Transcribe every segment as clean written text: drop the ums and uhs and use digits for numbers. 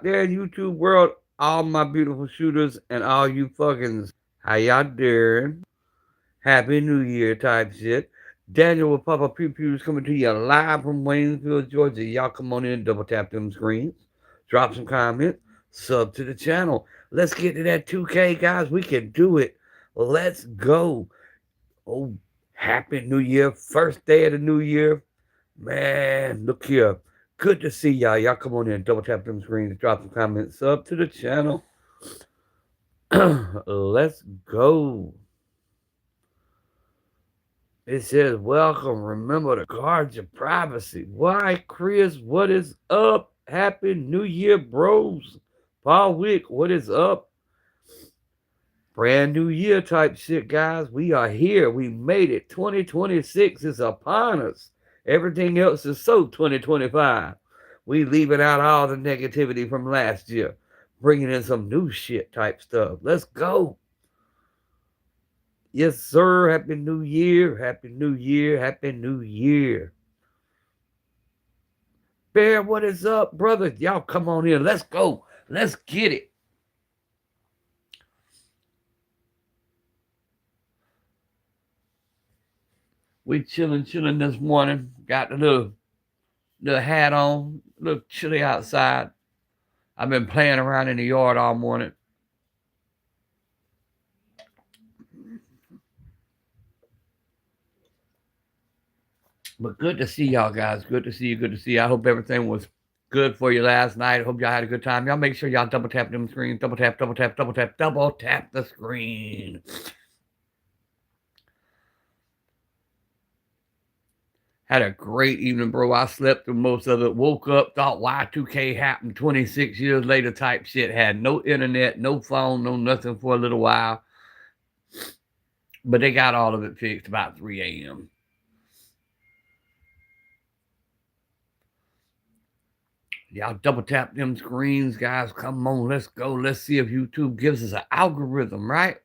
there in YouTube world, all my beautiful shooters and all you fuckings, how y'all doing? Happy New Year type shit. Daniel with PapasPewPews coming to you live from Waynesville, Georgia. Y'all come on in, double tap them screens, drop some comments, sub to the channel. Let's get to that 2K, guys. We can do it. Let's go. Oh, Happy New Year. First day of the new year. Man, look here. Good to see y'all. Y'all come on in, double tap them screens, drop some comments, sub to the channel. Let's go. It says, welcome. Remember to guard your privacy. Why, Chris? What is up? Happy New Year, bros. Paul Wick, what is up? Brand new year type shit, guys. We are here. We made it. 2026 is upon us. Everything else is so 2025. We leaving out all the negativity from last year, bringing in some new shit type stuff. Let's go. Yes, sir. Happy New Year. Happy New Year. Happy New Year. Bear, what is up, brother? Y'all come on in. Let's go. Let's get it. We chilling this morning. Got the little hat on. A little chilly outside. I've been playing around in the yard all morning. But good to see y'all, guys. Good to see you. Good to see you. I hope everything was good for you last night. I hope y'all had a good time. Y'all make sure y'all double tap them screens. Double tap, double tap, double tap, double tap the screen. Had a great evening, bro. I slept through most of it. Woke up, thought Y2K happened 26 years later type shit. Had no internet, no phone, no nothing for a little while. But they got all of it fixed about 3 a.m. Y'all double tap them screens, guys. Come on, let's go. Let's see if YouTube gives us an algorithm, right?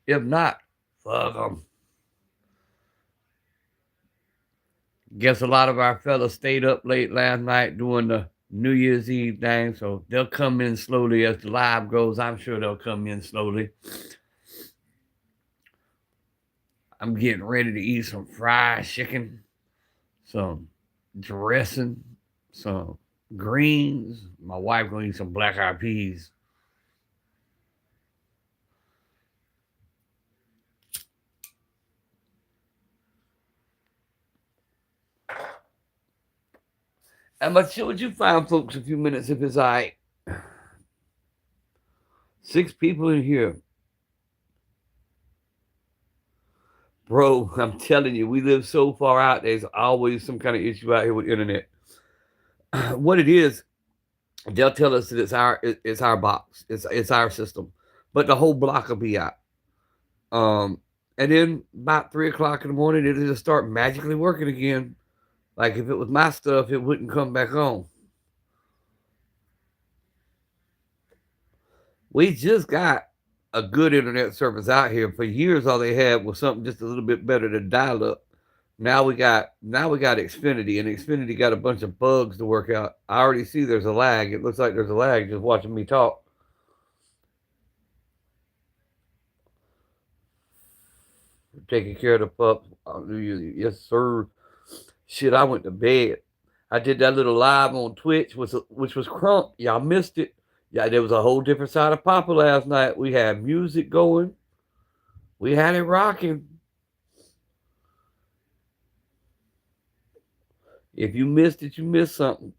If not, fuck them. Guess a lot of our fellas stayed up late last night doing the New Year's Eve thing, so they'll come in slowly as the live goes. I'm sure they'll come in slowly. I'm getting ready to eat some fried chicken, some dressing, some greens. My wife gonna eat some black-eyed peas. I'm gonna chill with you fine folks a few minutes if it's all right. 6 people in here. Bro, I'm telling you, we live so far out, there's always some kind of issue out here with internet. What it is, they'll tell us that it's our box, it's our system, but the whole block will be out. And then about 3 o'clock in the morning, it'll just start magically working again. Like if it was my stuff, it wouldn't come back on. We just got a good internet service out here. For years, all they had was something just a little bit better than dial up. Now we got Xfinity, and Xfinity got a bunch of bugs to work out. I already see there's a lag. It looks like there's a lag just watching me talk. Taking care of the pups. Yes, sir. Shit, I went to bed. I did that little live on Twitch, which was crunk. Y'all missed it. Yeah, there was a whole different side of Papa last night. We had music going. We had it rocking. If you missed it, you missed something.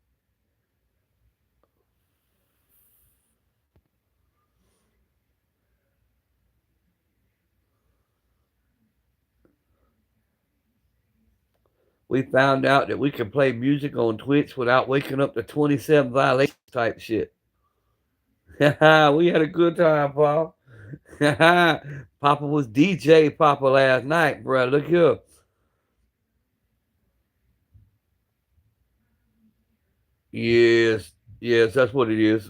We found out that we could play music on Twitch without waking up to 27 violations type shit. We had a good time, Paul. Papa was DJ Papa last night, bro. Look here. Yes, that's what it is.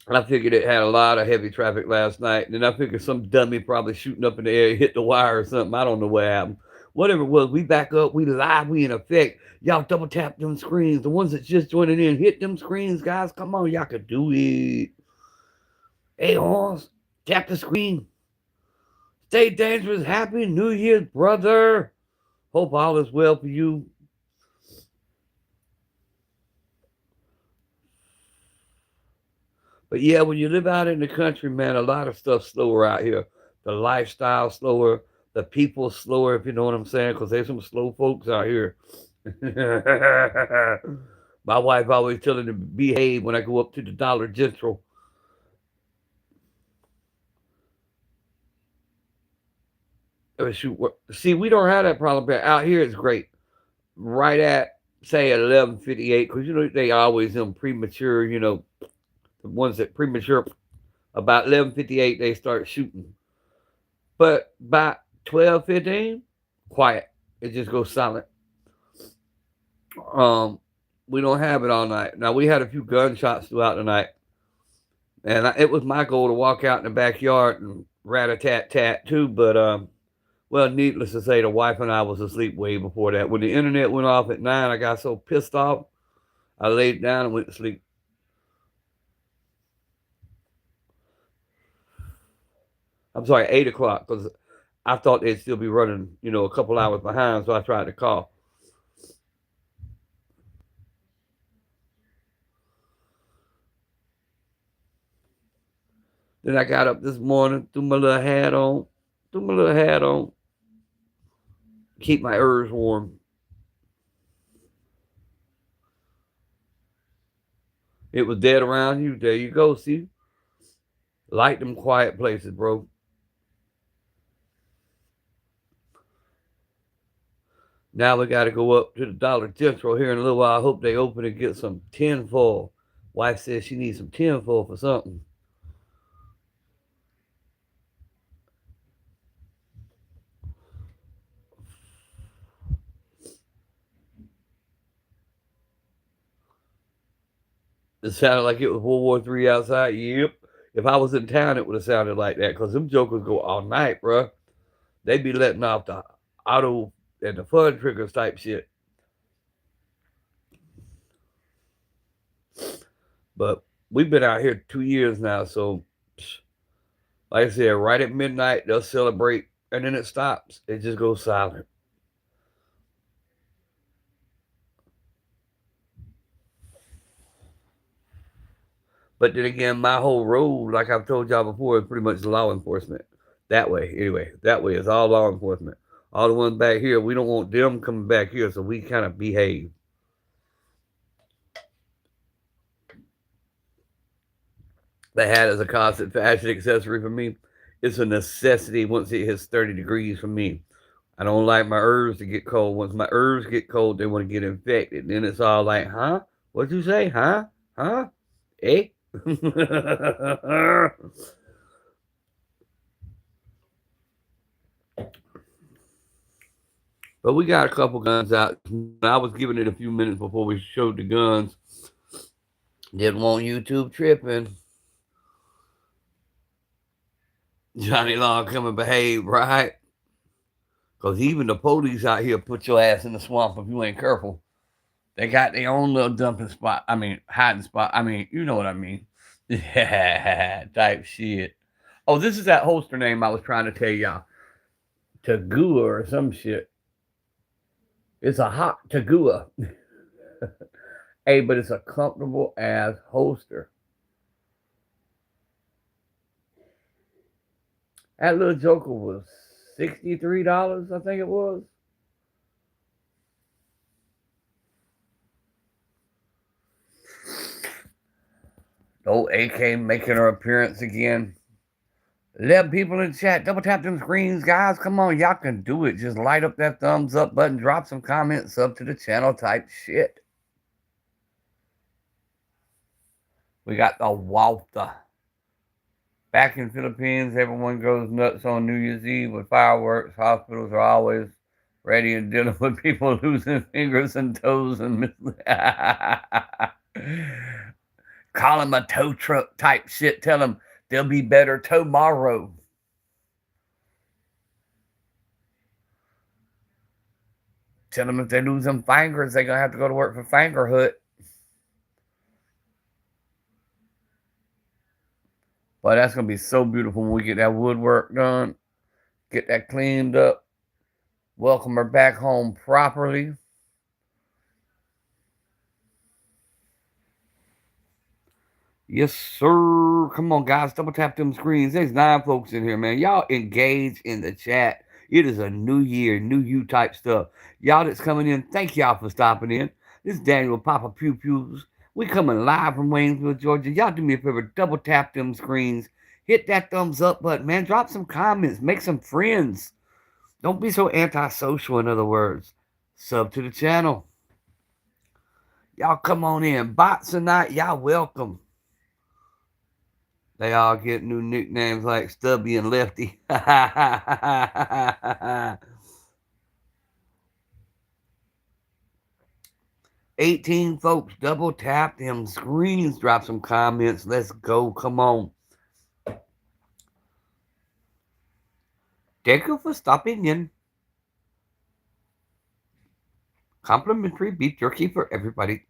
I figured it had a lot of heavy traffic last night. And then I figured some dummy probably shooting up in the air hit the wire or something. I don't know what happened. whatever it was. We back up, we live, we in effect. Y'all double tap them screens. The ones that just joining in, hit them screens, guys. Come on, y'all can do it. Hey, horns, tap the screen. Stay dangerous. Happy New Year's, brother. Hope all is well for you. But yeah, when you live out in the country, man, a lot of stuff's slower out here. The lifestyle slower, the people slower, if you know what I'm saying, because there's some slow folks out here. My wife always telling me to behave when I go up to the Dollar General. Shoot, see, we don't have that problem out here. It's great. Right at say at 11:58, because you know they always them premature. You know, the ones that premature about 11:58 they start shooting. But by 12:15, quiet. It just goes silent. Um, we don't have it all night. Now we had a few gunshots throughout the night, and it was my goal to walk out in the backyard and rat a tat tat too. But well, needless to say, the wife and I was asleep way before that. When the internet went off at 9, I got so pissed off, I laid down and went to sleep. I'm sorry, 8 o'clock, because I thought they'd still be running, you know, a couple hours behind, so I tried to call. Then I got up this morning, threw my little hat on, keep my ears warm. It was dead around you. There you go, see? Like them quiet places, bro. Now we got to go up to the Dollar General here in a little while. I hope they open and get some tinfoil. Wife says she needs some tinfoil for something. It sounded like it was World War III outside. Yep. If I was in town, it would have sounded like that because them jokers go all night, bro. They be letting off the auto and the fun triggers type shit. But we've been out here 2 years now, so like I said, right at midnight they'll celebrate, and then it stops. It just goes silent. But then again, my whole road, like I've told y'all before, is pretty much law enforcement. That way, anyway, that way is all law enforcement. All the ones back here, we don't want them coming back here, so we kind of behave. The hat is a constant fashion accessory for me. It's a necessity once it hits 30 degrees for me. I don't like my herbs to get cold. Once my herbs get cold, they want to get infected. Then it's all like, huh? What'd you say? Huh? Huh? Eh? But we got a couple guns out. I was giving it a few minutes before we showed the guns. Didn't want YouTube tripping. Johnny Long come and behave, right? Because even the police out here put your ass in the swamp if you ain't careful. They got their own little dumping spot. I mean, hiding spot. I mean, you know what I mean. Yeah, type shit. Oh, this is that holster name I was trying to tell y'all. Tagua or some shit. It's a hot Tagua. Hey, but it's a comfortable ass holster. That little joker was $63, I think it was. Old AK making her appearance again. 11 people in the chat. Double tap them screens, guys. Come on, y'all can do it. Just light up that thumbs up button. Drop some comments up to the channel type shit. We got the Walther. Back in Philippines, everyone goes nuts on New Year's Eve with fireworks. Hospitals are always ready and dealing with people losing fingers and toes and call them a tow truck type shit. Tell them they'll be better tomorrow. Tell them if they lose them fingers, they're going to have to go to work for Fingerhut. But that's going to be so beautiful when we get that woodwork done. Get that cleaned up. Welcome her back home properly. Yes, sir. Come on, guys. Double tap them screens. There's 9 folks in here, man. Y'all engage in the chat. It is a new year, new you type stuff. Y'all that's coming in, thank y'all for stopping in. This is Daniel PapasPewPews. We coming live from Waynesville, Georgia. Y'all do me a favor. Double tap them screens. Hit that thumbs up button, man. Drop some comments. Make some friends. Don't be so antisocial, in other words. Sub to the channel. Y'all come on in. Bots tonight, y'all welcome. They all get new nicknames like Stubby and Lefty. 18 folks, double tap them screens. Drop some comments. Let's go. Come on. Thank you for stopping in. Complimentary beef jerky for everybody.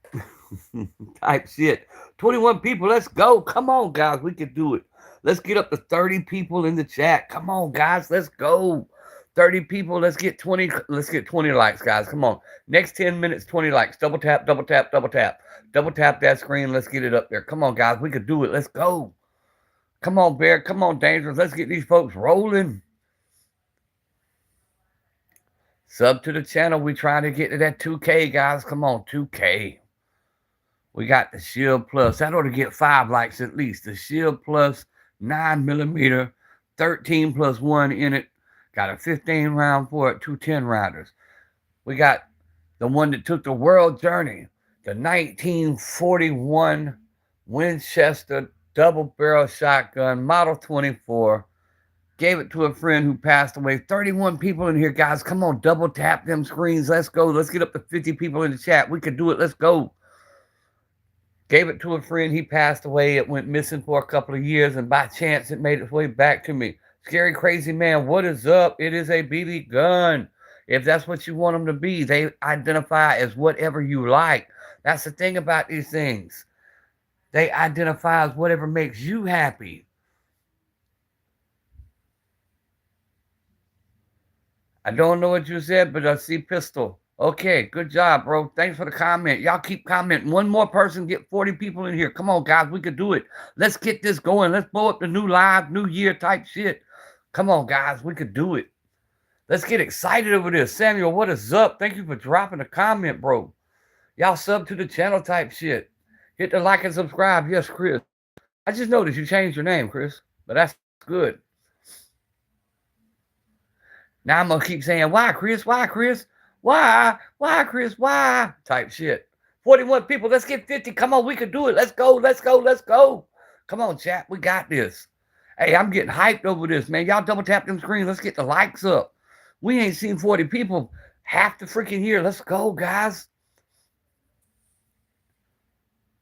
Type shit. 21 people, let's go. Come on, guys, we can do it. Let's get up to 30 people in the chat. Come on, guys, let's go. 30 people, let's get 20 likes, guys. Come on. Next 10 minutes, 20 likes. Double tap, double tap, double tap. Double tap that screen. Let's get it up there. Come on, guys, we can do it. Let's go. Come on, Bear. Come on, Dangerous. Let's get these folks rolling. Sub to the channel. We trying to get to that 2K, guys. Come on, 2K. We got the Shield Plus. That ought to get 5 likes at least. The Shield Plus 9mm, 13 plus 1 in it. Got a 15 round for it, 2 10 rounders. We got the one that took the world journey, the 1941 Winchester double barrel shotgun, model 24. Gave it to a friend who passed away. 31 people in here, guys. Come on, double tap them screens. Let's go. Let's get up to 50 people in the chat. We can do it. Let's go. Gave it to a friend. He passed away. It went missing for a couple of years, and by chance, it made its way back to me. Scary Crazy Man, what is up? It is a BB gun. If that's what you want them to be, they identify as whatever you like. That's the thing about these things. They identify as whatever makes you happy. I don't know what you said, but I see pistol. Okay, good job, bro. Thanks for the comment. Y'all keep commenting. One more person, get 40 people in here. Come on, guys. We can do it. Let's get this going. Let's blow up the new live, new year type shit. Come on, guys. We could do it. Let's get excited over this. Samuel, what is up? Thank you for dropping a comment, bro. Y'all sub to the channel type shit. Hit the like and subscribe. Yes, Chris. I just noticed you changed your name, Chris. But that's good. Now I'm going to keep saying, why, Chris? Why, Chris? Why? Why, Chris? Why? Type shit. 41 people. Let's get 50. Come on, we can do it. Let's go. Let's go. Let's go. Come on, chat. We got this. Hey, I'm getting hyped over this, man. Y'all double tap them screens. Let's get the likes up. We ain't seen 40 people half the freaking year. Let's go, guys.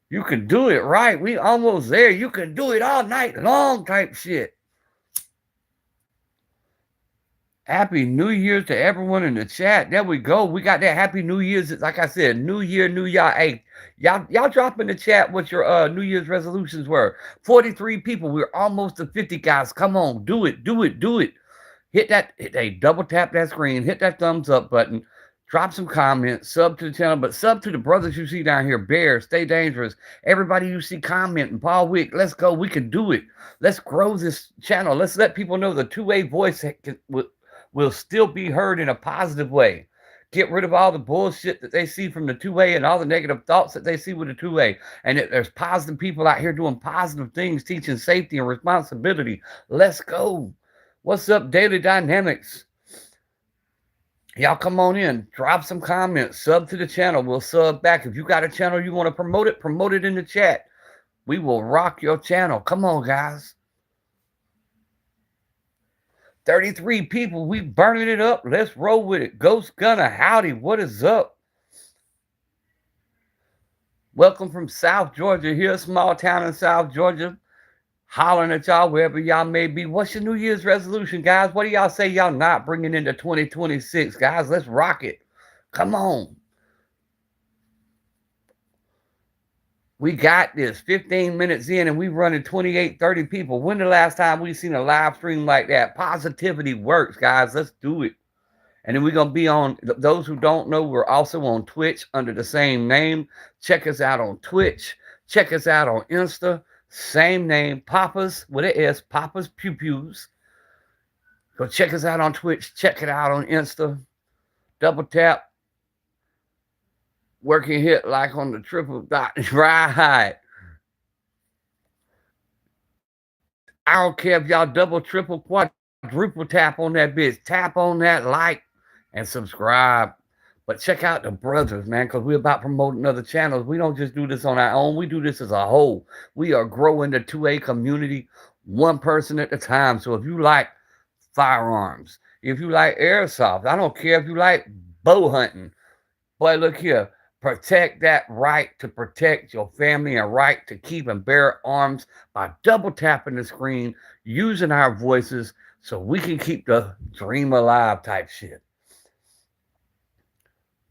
You can do it, right? We almost there. You can do it all night long type shit. Happy New Year's to everyone in the chat. There we go. We got that Happy New Year's. Like I said, New Year, New Y'all. Hey, y'all drop in the chat what your New Year's resolutions were. 43 people. We're almost to 50, guys. Come on. Do it. Do it. Do it. Hit that. Double tap that screen. Hit that thumbs up button. Drop some comments. Sub to the channel. But sub to the brothers you see down here. Bear, Stay Dangerous. Everybody you see commenting. Paul Wick. Let's go. We can do it. Let's grow this channel. Let's let people know the two-way voice will still be heard in a positive way. Get rid of all the bullshit that they see from the 2A and all the negative thoughts that they see with the 2A. And that there's positive people out here doing positive things, teaching safety and responsibility. Let's go. What's up, Daily Dynamics? Y'all come on in. Drop some comments. Sub to the channel. We'll sub back. If you got a channel you want to promote it in the chat. We will rock your channel. Come on, guys. 33 people, we burning it up. Let's roll with it. Ghost Gunner, howdy, what is up? Welcome from South Georgia. Here, a small town in South Georgia. Hollering at y'all wherever y'all may be. What's your New Year's resolution, guys? What do y'all say y'all not bringing into 2026, guys? Let's rock it. Come on. We got this. 15 minutes in and we running 28, 30 people. When the last time we seen a live stream like that? Positivity works, guys. Let's do it. And then we're going to be on, those who don't know, we're also on Twitch under the same name. Check us out on Twitch. Check us out on Insta. Same name, Papas, with an S, PapasPewPews. Go check us out on Twitch. Check it out on Insta. Double tap. Working hit like on the triple dot. Right. I don't care if y'all double, triple, quadruple tap on that bitch. Tap on that like and subscribe. But check out the brothers, man, because we're about promoting other channels. We don't just do this on our own. We do this as a whole. We are growing the 2A community one person at a time. So if you like firearms, if you like airsoft, I don't care if you like bow hunting. Boy, look here. Protect that right to protect your family and right to keep and bear arms by double tapping the screen, using our voices so we can keep the dream alive type shit.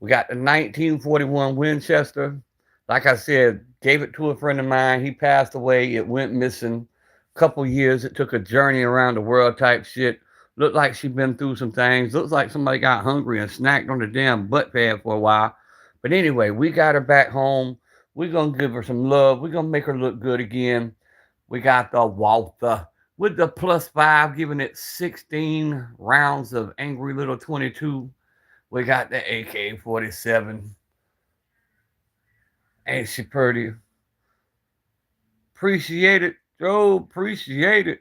We got the 1941 Winchester. Like I said, gave it to a friend of mine. He passed away. It went missing. Couple years. It took a journey around the world type shit. Looked like she'd been through some things. Looks like somebody got hungry and snacked on the damn butt pad for a while. But anyway, we got her back home. We're going to give her some love. We're going to make her look good again. We got the Walther with the +5, giving it 16 rounds of angry little 22. We got the AK-47. Ain't she pretty? Appreciate it, Joe. Appreciate it.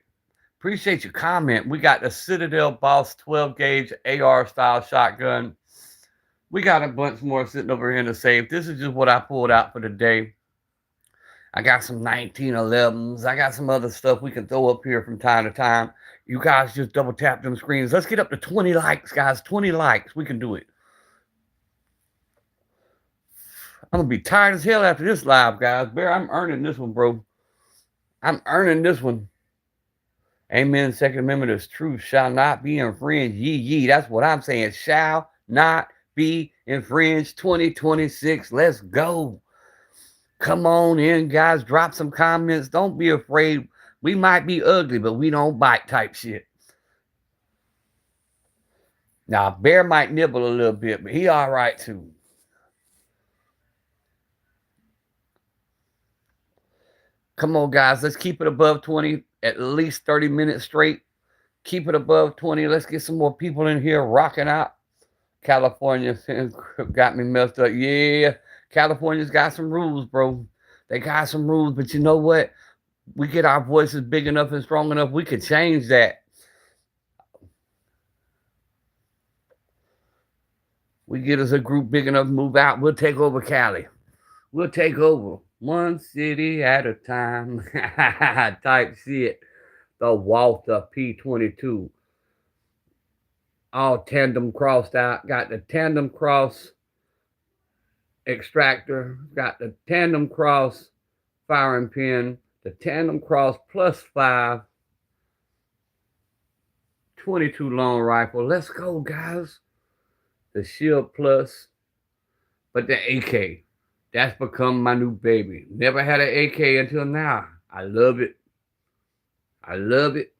Appreciate your comment. We got the Citadel Boss 12 gauge AR style shotgun. We got a bunch more sitting over here in the safe. This is just what I pulled out for the day. I got some 1911s. I got some other stuff we can throw up here from time to time. You guys just double tap them screens. Let's get up to 20 likes, guys. 20 likes. We can do it. I'm going to be tired as hell after this live, guys. Bear, I'm earning this one, bro. I'm earning this one. Amen. Second Amendment is truth. Shall not be infringed. Yee. That's what I'm saying. Shall not be infringed. 2026. Let's go. Come on in, guys. Drop some comments. Don't be afraid. We might be ugly, but we don't bite type shit. Now, Bear might nibble a little bit, but he all right too. Come on, guys. Let's keep it above 20, at least 30 minutes straight. Keep it above 20. Let's get some more people in here rocking out. California got me messed up. Yeah, California's got some rules, bro. They got some rules, but you know what? We get our voices big enough and strong enough, we could change that. We get us a group big enough to move out, we'll take over Cali. We'll take over. One city at a time. Type shit. The Walther P22. All tandem crossed out. Got the tandem cross extractor. Got the tandem cross firing pin. The tandem cross +5. 22 long rifle. Let's go, guys. The Shield Plus. But the AK. That's become my new baby. Never had an AK until now. I love it. I love it.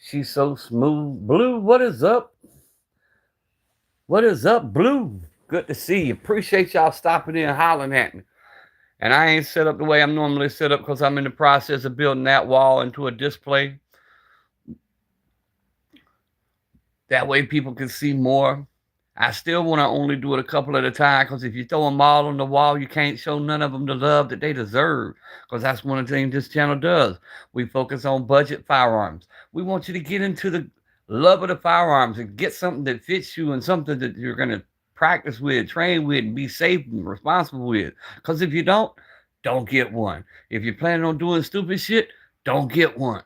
She's so smooth. Blue, what is up? What is up, Blue? Good to see you. Appreciate y'all stopping in and hollering at me. And I ain't set up the way I'm normally set up because I'm in the process of building that wall into a display. That way people can see more. I still want to only do it a couple at a time because if you throw them all on the wall, you can't show none of them the love that they deserve because that's one of the things this channel does. We focus on budget firearms. We want you to get into the love of the firearms and get something that fits you and something that you're going to practice with, train with, and be safe and responsible with. Because if you don't get one. If you're planning on doing stupid shit, don't get one.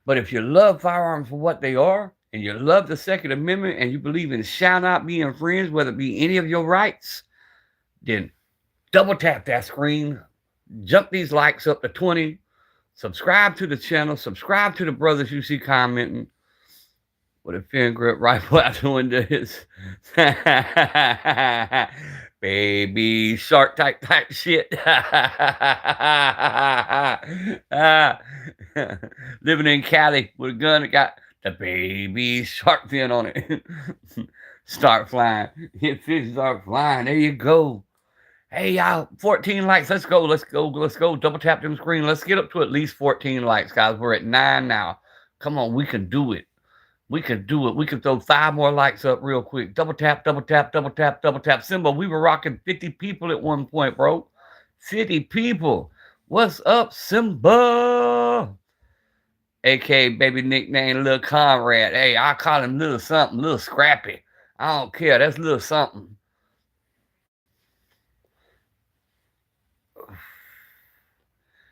But if you love firearms for what they are, and you love the Second Amendment, and you believe it shall not be infringed, whether it be any of your rights, then double tap that screen, jump these likes up to 20, subscribe to the channel, subscribe to the brothers you see commenting, with a fin grip rifle out the window. His baby shark type shit. Living in Cali with a gun that got the baby shark fin on it. Start flying. Hit fish, start flying. There you go. Hey, y'all, 14 likes. Let's go. Let's go. Let's go. Double tap them screen. Let's get up to at least 14 likes, guys. We're at 9 now. Come on. We can do it. We can do it. We can throw 5 more likes up real quick. Double tap, double tap, double tap, double tap. Simba, we were rocking 50 people at one point, bro. 50 people. What's up, Simba? AK baby nickname Little Conrad. Hey, I call him Little something, Little Scrappy. I don't care. That's Little something.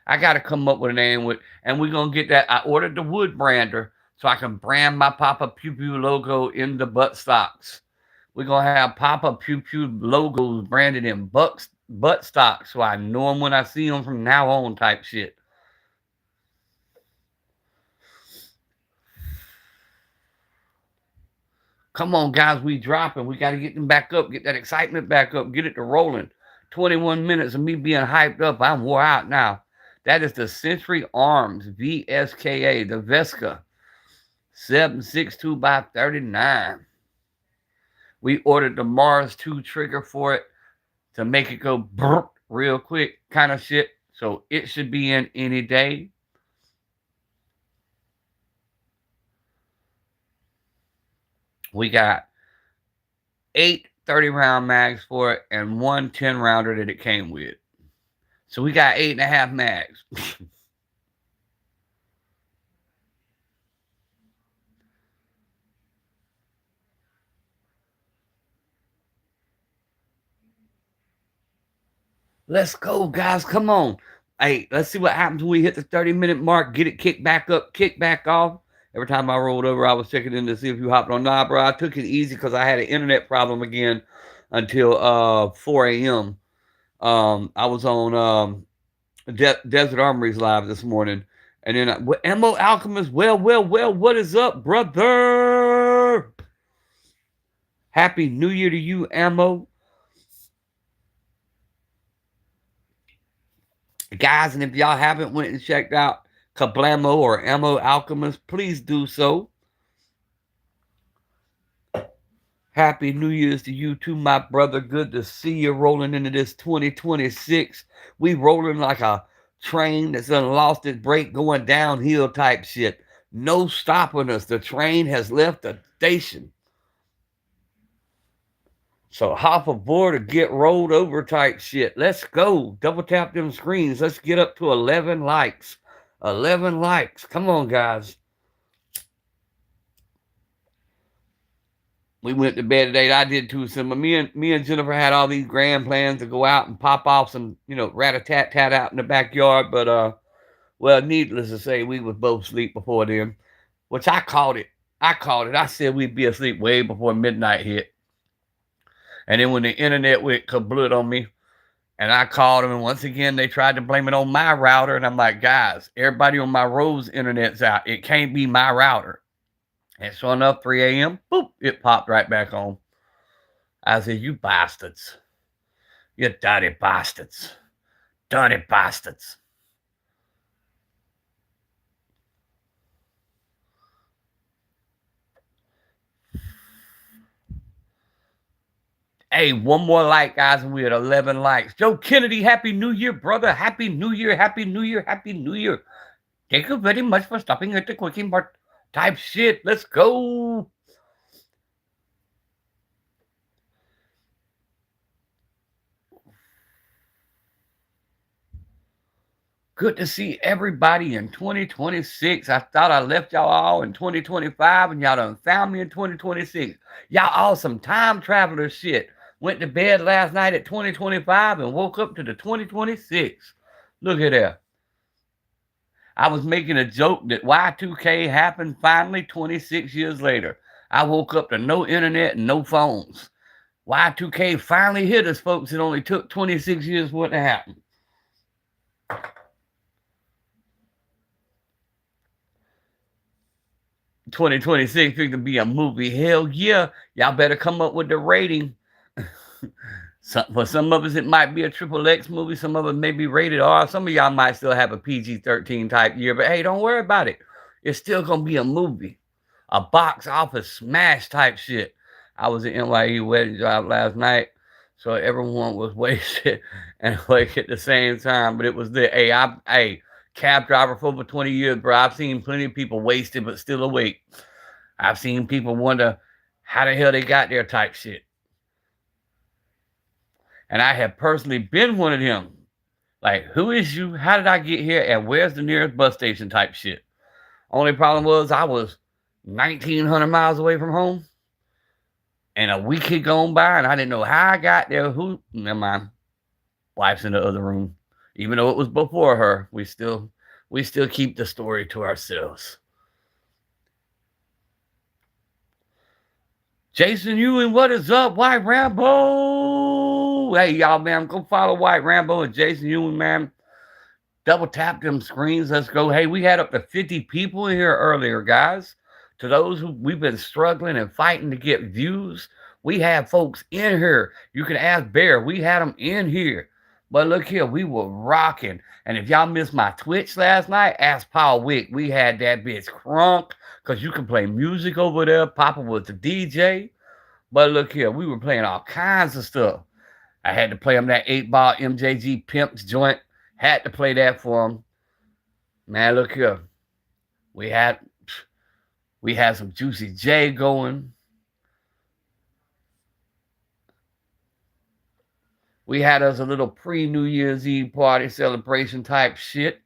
I got to come up with a name with, and we're going to get that. I ordered the wood brander so I can brand my Papa Pew Pew logo in the butt stocks. We're going to have Papa Pew Pew logos branded in butt stocks so I know them when I see them from now on type shit. Come on, guys, we dropping. We got to get them back up, get that excitement back up, get it to rolling. 21 minutes of me being hyped up. I'm wore out now. That is the Century Arms VSKA, the Vesca 7.62 by 39. We ordered the Mars 2 trigger for it to make it go brrr real quick kind of shit. So it should be in any day. We got 8 30-round mags for it and 1 10-rounder that it came with. So we got 8.5 mags. Let's go, guys. Come on. Hey, let's see what happens when we hit the 30-minute mark. Get it kicked back up, kick back off. Every time I rolled over, I was checking in to see if you hopped on. Nah, bro, I took it easy because I had an internet problem again until 4 a.m. I was on Desert Armories Live this morning. And then Ammo Alchemist, well, what is up, brother? Happy New Year to you, Ammo. Guys, and if y'all haven't went and checked out Kablamo or Ammo Alchemist, please do so. Happy New Year's to you too, my brother. Good to see you rolling into this 2026. We rolling like a train that's done lost its brake going downhill type shit. No stopping us. The train has left the station. So hop aboard or get rolled over type shit. Let's go. Double tap them screens. Let's get up to 11 likes. 11 likes. Come on, guys. We went to bed today. I did too. So me and Jennifer had all these grand plans to go out and pop off some, rat-a-tat-tat out in the backyard. But, well, needless to say, we was both asleep before then, which I called it. I said we'd be asleep way before midnight hit. And then when the internet went kablut on me, and I called them, and once again, they tried to blame it on my router. And I'm like, guys, everybody on my road's internet's out. It can't be my router. And sure enough, 3 a.m., boop, it popped right back on. I said, you bastards. You dirty bastards. Dirty bastards. Hey, one more like, guys, and we're at 11 likes. Joe Kennedy, Happy New Year, brother. Happy New Year, Happy New Year, Happy New Year. Thank you very much for stopping at the Quickie Mart type shit. Let's go. Good to see everybody in 2026. I thought I left y'all all in 2025, and y'all done found me in 2026. Y'all all some time traveler shit. Went to bed last night at 2025 and woke up to the 2026. Look at that. I was making a joke that Y2K happened finally 26 years later. I woke up to no internet and no phones. Y2K finally hit us, folks. It only took 26 years for it to happen. 2026 to be a movie. Hell yeah. Y'all better come up with the rating. For some of us, it might be a triple X movie. Some of it may be rated R. Some of y'all might still have a PG-13 type year. But hey, don't worry about it. It's still going to be a movie. A box office smash type shit. I was at NYE wedding job last night. So everyone was wasted and awake at the same time. But it was the, hey, cab driver for over 20 years, bro. I've seen plenty of people wasted but still awake. I've seen people wonder how the hell they got there type shit. And I have personally been one of them. Like, who is you? How did I get here? And where's the nearest bus station type shit? Only problem was I was 1,900 miles away from home. And a week had gone by and I didn't know how I got there. Never mind. Wife's in the other room. Even though it was before her, we still keep the story to ourselves. Jason Ewing, what is up? White Rambo. Hey, y'all, man, go follow White Rambo and Jason Ewing, man. Double tap them screens. Let's go. Hey, we had up to 50 people in here earlier, guys. To those who we've been struggling and fighting to get views, we have folks in here. You can ask Bear. We had them in here. But look here, we were rocking. And if y'all missed my Twitch last night, ask Paul Wick. We had that bitch crunk because you can play music over there. Papa was the DJ. But look here, we were playing all kinds of stuff. I had to play him that 8-ball MJG Pimps joint. Had to play that for him. Man, look here. We had some Juicy J going. We had us a little pre-New Year's Eve party celebration type shit.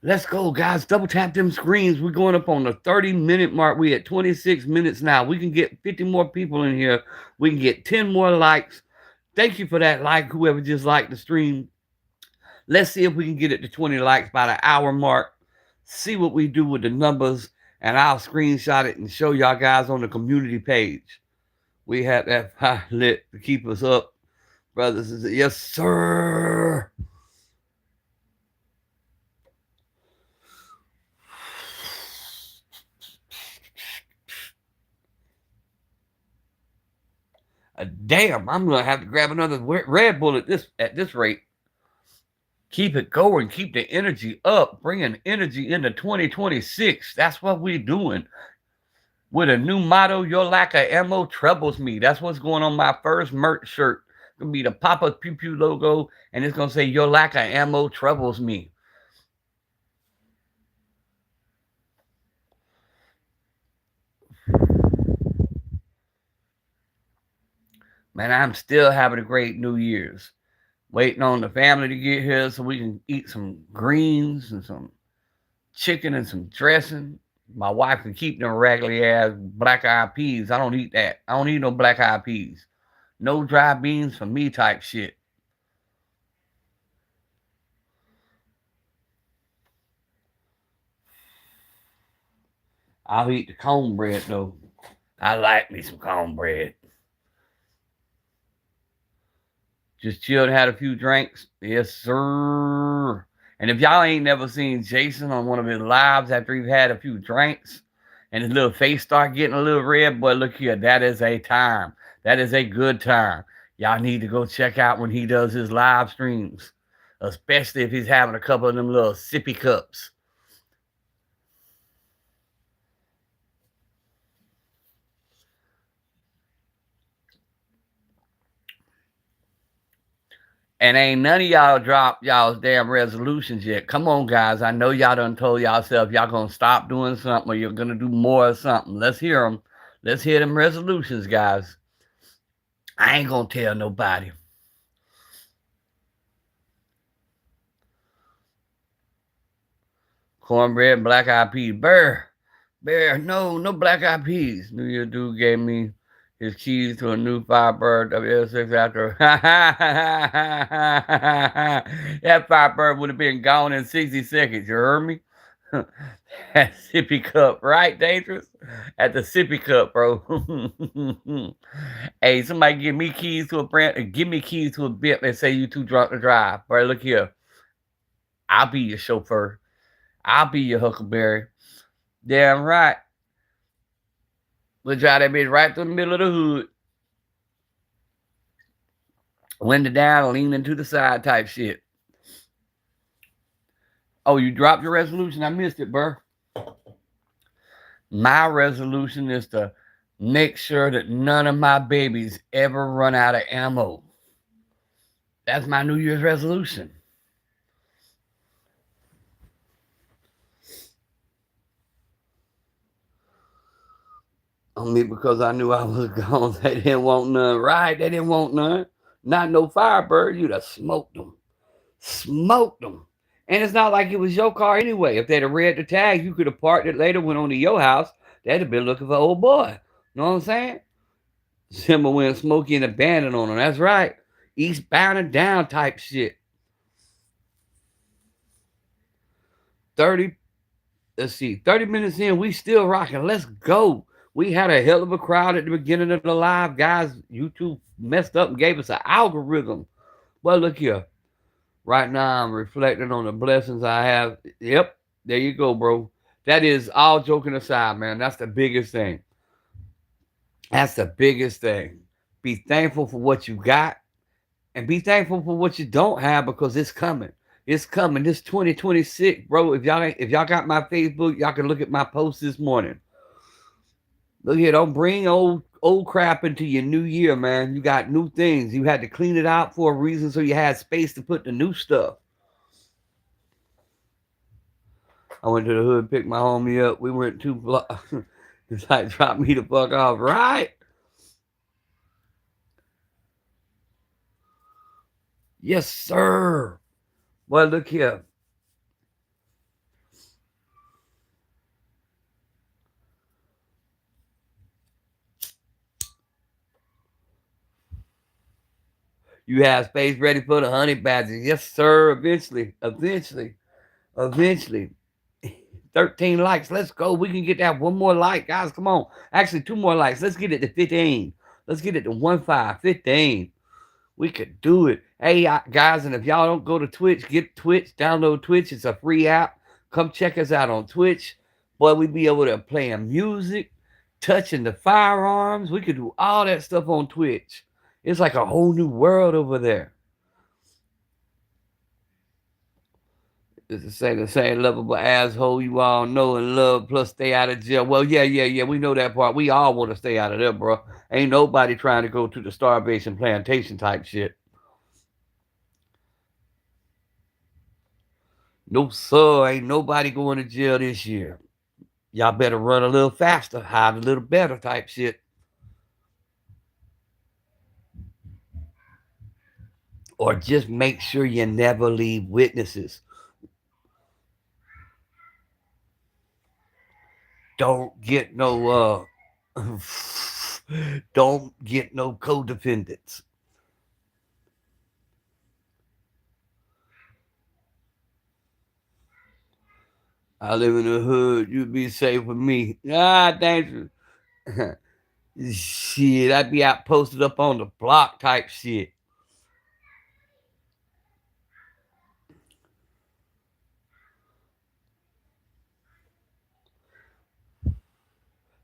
Let's go, guys. Double tap them screens. We're going up on the 30-minute mark. We at 26 minutes now. We can get 50 more people in here. We can get 10 more likes. Thank you for that like, whoever just liked the stream. Let's see if we can get it to 20 likes by the hour mark. See what we do with the numbers, and I'll screenshot it and show y'all guys on the community page. We have that fire lit to keep us up, brothers and sisters. Yes, sir. Damn, I'm going to have to grab another Red Bull at this rate. Keep it going. Keep the energy up. Bringing energy into 2026. That's what we're doing. With a new motto, your lack of ammo troubles me. That's what's going on my first merch shirt. It's going to be the PapasPewPews logo, and it's going to say, your lack of ammo troubles me. Man, I'm still having a great New Year's. Waiting on the family to get here so we can eat some greens and some chicken and some dressing. My wife can keep them raggedy ass black eyed peas. I don't eat that. I don't eat no black eyed peas. No dry beans for me type shit. I'll eat the cornbread though. I like me some cornbread. Just chilled, had a few drinks. Yes, sir. And if y'all ain't never seen Jason on one of his lives after he's had a few drinks and his little face start getting a little red, boy, look here. That is a time. That is a good time. Y'all need to go check out when he does his live streams, especially if he's having a couple of them little sippy cups. And ain't none of y'all dropped y'all's damn resolutions yet. Come on, guys. I know y'all done told y'allself y'all going to stop doing something or you're going to do more of something. Let's hear them. Let's hear them resolutions, guys. I ain't going to tell nobody. Cornbread, black eyed peas. Bear, no black eyed peas. New Year dude gave me his keys to a new Firebird WS6 after. That Firebird would have been gone in 60 seconds. You heard me? That sippy cup, right, Dangerous? At the sippy cup, bro. Hey, somebody give me keys to a brand. Give me keys to a bit and say you too drunk to drive. Bro, look here. I'll be your chauffeur. I'll be your Huckleberry. Damn right. We'll drive that bitch right through the middle of the hood. Window down, leaning to the side type shit. Oh, you dropped your resolution? I missed it, bro. My resolution is to make sure that none of my babies ever run out of ammo. That's my New Year's resolution. Only because I knew I was gone. They didn't want none. Right? They didn't want none. Not no Firebird. You'd have smoked them. Smoked them. And it's not like it was your car anyway. If they'd have read the tag, you could have parked it later, went on to your house. They'd have been looking for old boy. You know what I'm saying? Simba went Smokey and abandoned on them. That's right. Eastbound and down type shit. 30, let's see, 30 minutes in, we still rocking. Let's go. We had a hell of a crowd at the beginning of the live. Guys, YouTube messed up and gave us an algorithm. Well, look here. Right now, I'm reflecting on the blessings I have. Yep, there you go, bro. That is all joking aside, man. That's the biggest thing. That's the biggest thing. Be thankful for what you got and be thankful for what you don't have because it's coming. It's coming. This 2026, bro. If y'all got my Facebook, y'all can look at my post this morning. Look here, don't bring old crap into your new year, man. You got new things. You had to clean it out for a reason so you had space to put the new stuff. I went to the hood, picked my homie up. We went 2 blocks. It's like, drop me the fuck off, right? Yes, sir. Well, look here. You have space ready for the honey badgers. Yes, sir. Eventually. 13 likes. Let's go. We can get that one more like. Guys, come on. Actually, 2 more likes. Let's get it to 15. Let's get it to 15. We could do it. Hey, guys, and if y'all don't go to Twitch, get Twitch. Download Twitch. It's a free app. Come check us out on Twitch. Boy, we be able to play music, touching the firearms. We could do all that stuff on Twitch. It's like a whole new world over there. It's the same lovable asshole you all know and love, plus stay out of jail. Well, yeah. We know that part. We all want to stay out of there, bro. Ain't nobody trying to go to the starvation plantation type shit. No, sir. Ain't nobody going to jail this year. Y'all better run a little faster, hide a little better type shit. Or just make sure you never leave witnesses. Don't get no don't get no co-defendants. I live in the hood. You be safe with me. Ah, thanks. Shit, I'd be out posted up on the block type shit.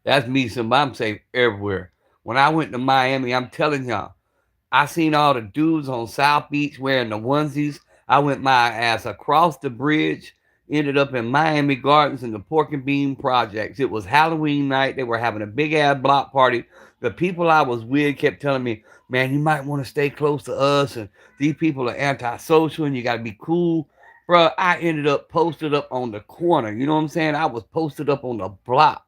That's me. I'm safe everywhere. When I went to Miami, I'm telling y'all, I seen all the dudes on South Beach wearing the onesies. I went my ass across the bridge, ended up in Miami Gardens in the Pork and Bean Projects. It was Halloween night. They were having a big ass block party. The people I was with kept telling me, man, you might want to stay close to us. And these people are antisocial and you got to be cool. Bro, I ended up posted up on the corner. You know what I'm saying? I was posted up on the block.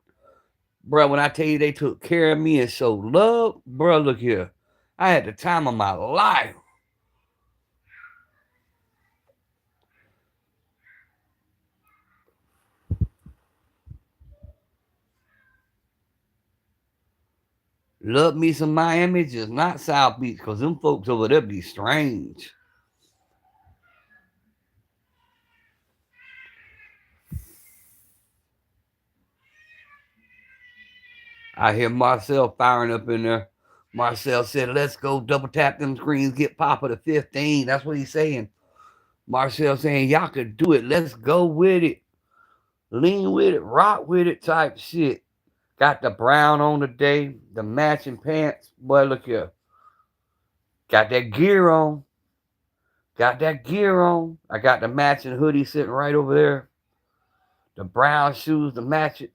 Bro, when I tell you they took care of me and showed love, bro, look here. I had the time of my life. Love me some Miami, just not South Beach, because them folks over there be strange. I hear Marcel firing up in there. Marcel said, let's go double tap them screens, get Papa to 15. That's what he's saying. Marcel saying, y'all could do it. Let's go with it. lean with it, rock with it type shit. Got the brown on today, the matching pants. Boy, look here. Got that gear on. Got that gear on. I got the matching hoodie sitting right over there. The brown shoes to match it.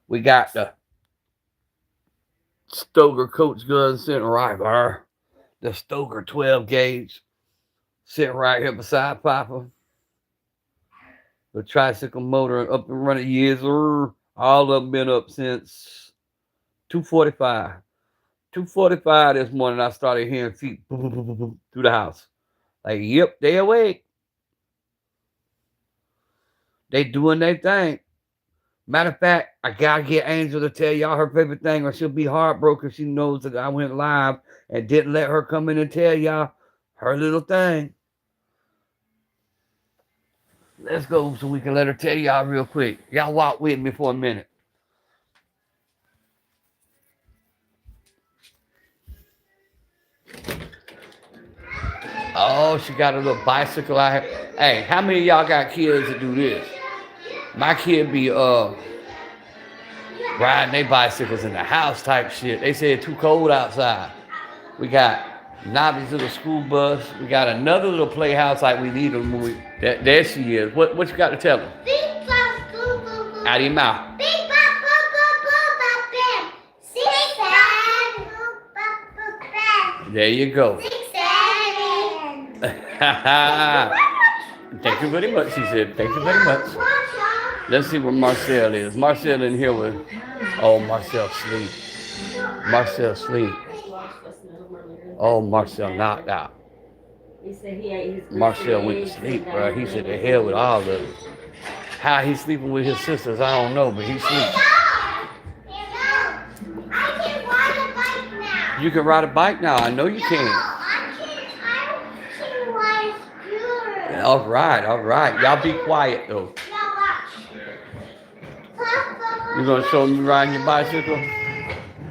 We got the Stoker Coach gun sitting right there. The Stoker 12 gauge sitting right here beside Papa. The tricycle motor up and running years. All of them been up since 2:45. 2:45 this morning, I started hearing feet boom, boom, boom, boom, boom, through the house. Like, yep, they awake. They doing their thing. Matter of fact, I gotta get Angel to tell y'all her favorite thing, or she'll be heartbroken. She knows that I went live and didn't let her come in and tell y'all her little thing. Let's go so we can let her tell y'all real quick. Y'all walk with me for a minute. Oh, she got a little bicycle out here. Hey, how many of y'all got kids that do this? My kid be riding their bicycles in the house type shit. They say it's too cold outside. We got Nobby's little school bus. We got another little playhouse like we need them when we. There she is. What you got to tell them? Out of your mouth. There you go. Thank you very much, she said. Thank you very much. Let's see where Marcel is. Marcel in here with. Oh, Marcel sleep. Marcel sleep. Oh, Marcel knocked out. Marcel went to sleep, bro. He said the hell with all of it. How he's sleeping with his sisters, I don't know, but he sleeps. You can ride a bike now. I know you can. All right. Y'all be quiet, though. You gonna show me riding your bicycle?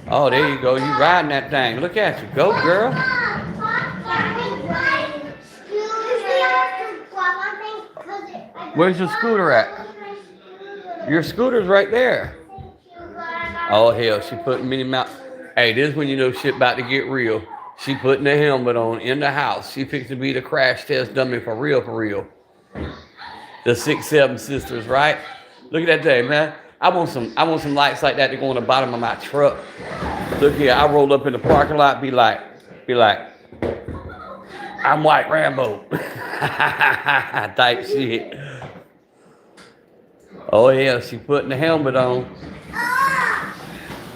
Oh, there you go. You riding that thing. Look at you. Go, girl. Where's your scooter at? Your scooter's right there. Oh, hell. She putting Minnie Mouse. Hey, this is when you know shit about to get real. She putting the helmet on in the house. She fixed to be the crash test dummy for real, for real. The 6-7 sisters, right? Look at that day, man. I want some lights like that to go on the bottom of my truck. Look here, I roll up in the parking lot, be like, I'm White Rambo. Type shit. Oh yeah, she putting the helmet on.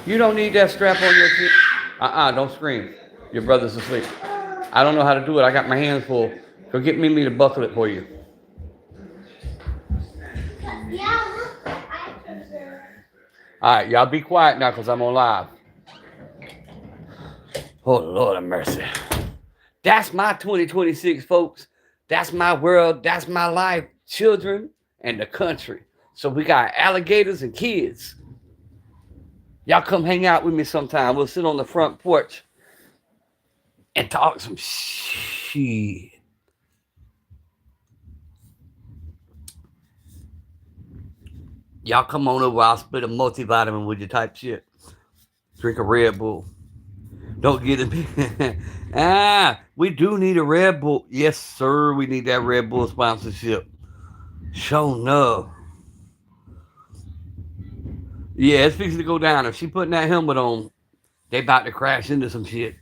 You don't need that strap on your feet. Don't scream. Your brother's asleep. I don't know how to do it. I got my hands full. Go get me to buckle it for you. All right, y'all be quiet now because I'm on live. Oh, Lord have mercy. That's my 2026, folks. That's my world. That's my life. Children and the country. So we got alligators and kids. Y'all come hang out with me sometime. We'll sit on the front porch and talk some shit. Y'all come on over. I'll split a multivitamin with you type shit. Drink a Red Bull. Don't get it. We do need a Red Bull. Yes, sir. We need that Red Bull sponsorship. Show enough. Yeah, it's fixing to go down. If she putting that helmet on, they about to crash into some shit.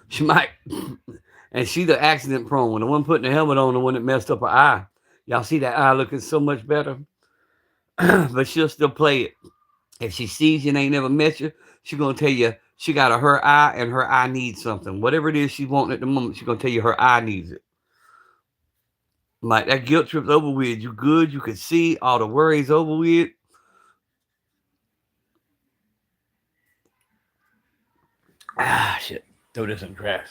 She might. And she the accident prone one. The one putting the helmet on, the one that messed up her eye. Y'all see that eye looking so much better? But she'll still play it. If she sees you and ain't never met you, she's going to tell you she got her eye and her eye needs something. Whatever it is she wants at the moment, she's going to tell you her eye needs it. Like, that guilt trip's over with. You good. You can see. All the worries over with. Shit. Throw this in the trash.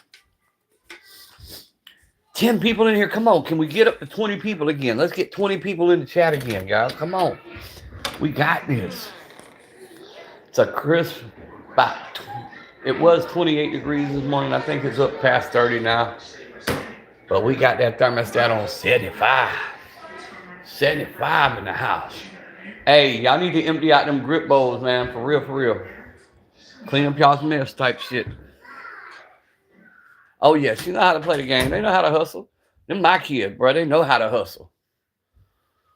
10 people in here. Come on. Can we get up to 20 people again? Let's get 20 people in the chat again, guys. Come on. We got this. It's a crisp about It was 28 degrees this morning. I think it's up past 30 now. But we got that thermostat on 75. 75 in the house. Hey, y'all need to empty out them grip bowls, man. For real, for real. Clean up y'all's mess type shit. Oh, yes, you know how to play the game. They know how to hustle. Them my kids, bro. They know how to hustle.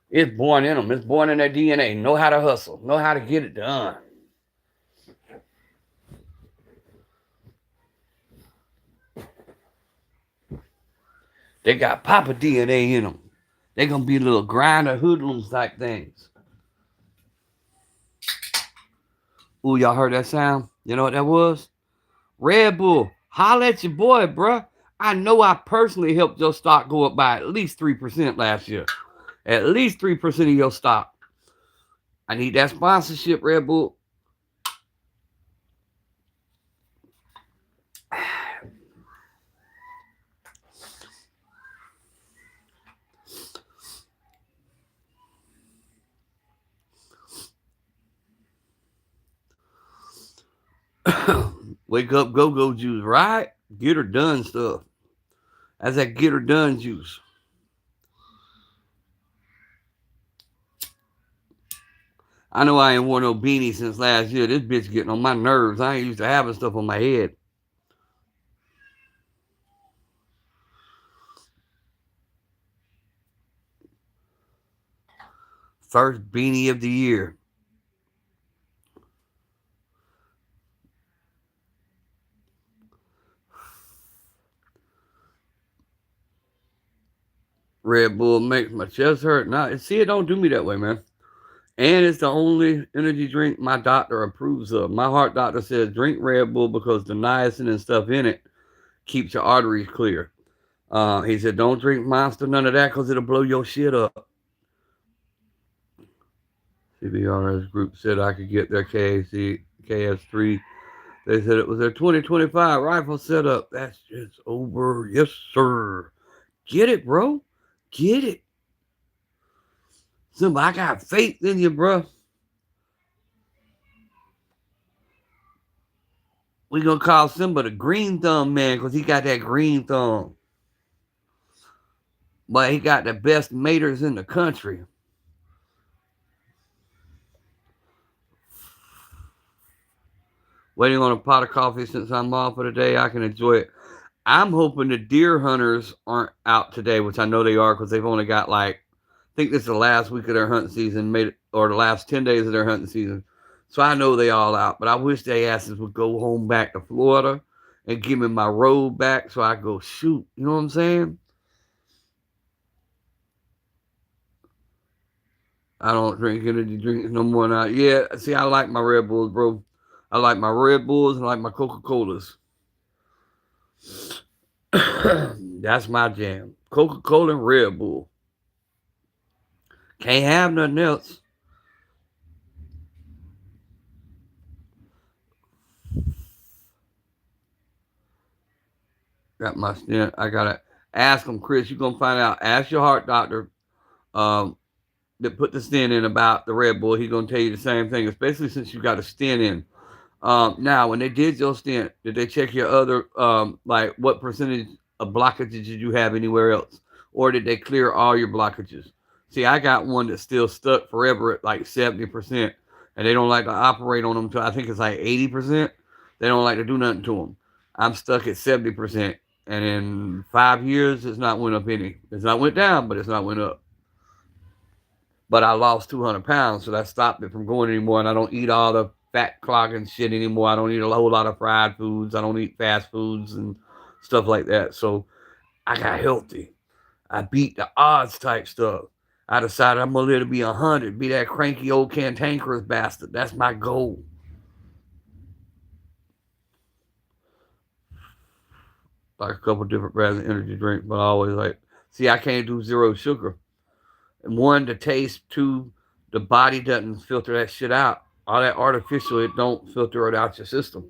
It's born in them. It's born in their DNA. Know how to hustle. Know how to get it done. They got Papa DNA in them. They gonna be little grinder hoodlums type things. Ooh, y'all heard that sound? You know what that was? Red Bull. Holla at your boy, bruh. I know I personally helped your stock go up by at least 3% last year. At least 3% of your stock. I need that sponsorship, Red Bull. Wake up, go juice, right? Get her done stuff. That's that get her done juice. I know I ain't worn no beanie since last year. This bitch getting on my nerves. I ain't used to having stuff on my head. First beanie of the year. Red Bull makes my chest hurt. Now, see, it don't do me that way, man. And it's the only energy drink my doctor approves of. My heart doctor says drink Red Bull because the niacin and stuff in it keeps your arteries clear. He said don't drink Monster, none of that, because it'll blow your shit up. CBRS group said I could get their KS3. They said it was their 2025 rifle setup. That's just over. Yes, sir. Get it, bro. Get it. Simba, I got faith in you, bro. We gonna call Simba the green thumb man because he got that green thumb. But he got the best maters in the country. Waiting on a pot of coffee since I'm off for the day. I can enjoy it. I'm hoping the deer hunters aren't out today, which I know they are because they've only got I think this is the last week of their hunting season, or the last 10 days of their hunting season. So I know they all out. But I wish they asses would go home back to Florida and give me my road back so I go shoot. You know what I'm saying? I don't drink energy drinks no more now. Yeah, see, I like my Red Bulls, bro. I like my Red Bulls and I like my Coca-Colas. That's my jam. Coca-Cola and Red Bull. Can't have nothing else. Got my stent. I gotta ask them, Chris. You're gonna find out. Ask your heart doctor that put the stent in about the Red Bull. He's gonna tell you the same thing, especially since you got a stent in. Now, when they did your stent, did they check your other what percentage of blockages did you have anywhere else, or did they clear all your blockages? See, I got one that's still stuck forever at 70%, and they don't like to operate on them till I think it's 80%. They don't like to do nothing to them. I'm stuck at 70%, and in 5 years, it's not went up any. It's not went down, but it's not went up. But I lost 200 pounds, so that stopped it from going anymore, and I don't eat all the fat clogging shit anymore. I don't eat a whole lot of fried foods. I don't eat fast foods and stuff like that. So I got healthy. I beat the odds type stuff. I decided I'm gonna live to be 100, be that cranky old cantankerous bastard. That's my goal. Like a couple different brands of energy drink, but I always see, I can't do zero sugar. And one, the taste. Two, the body doesn't filter that shit out. All that artificial, it don't filter it out your system.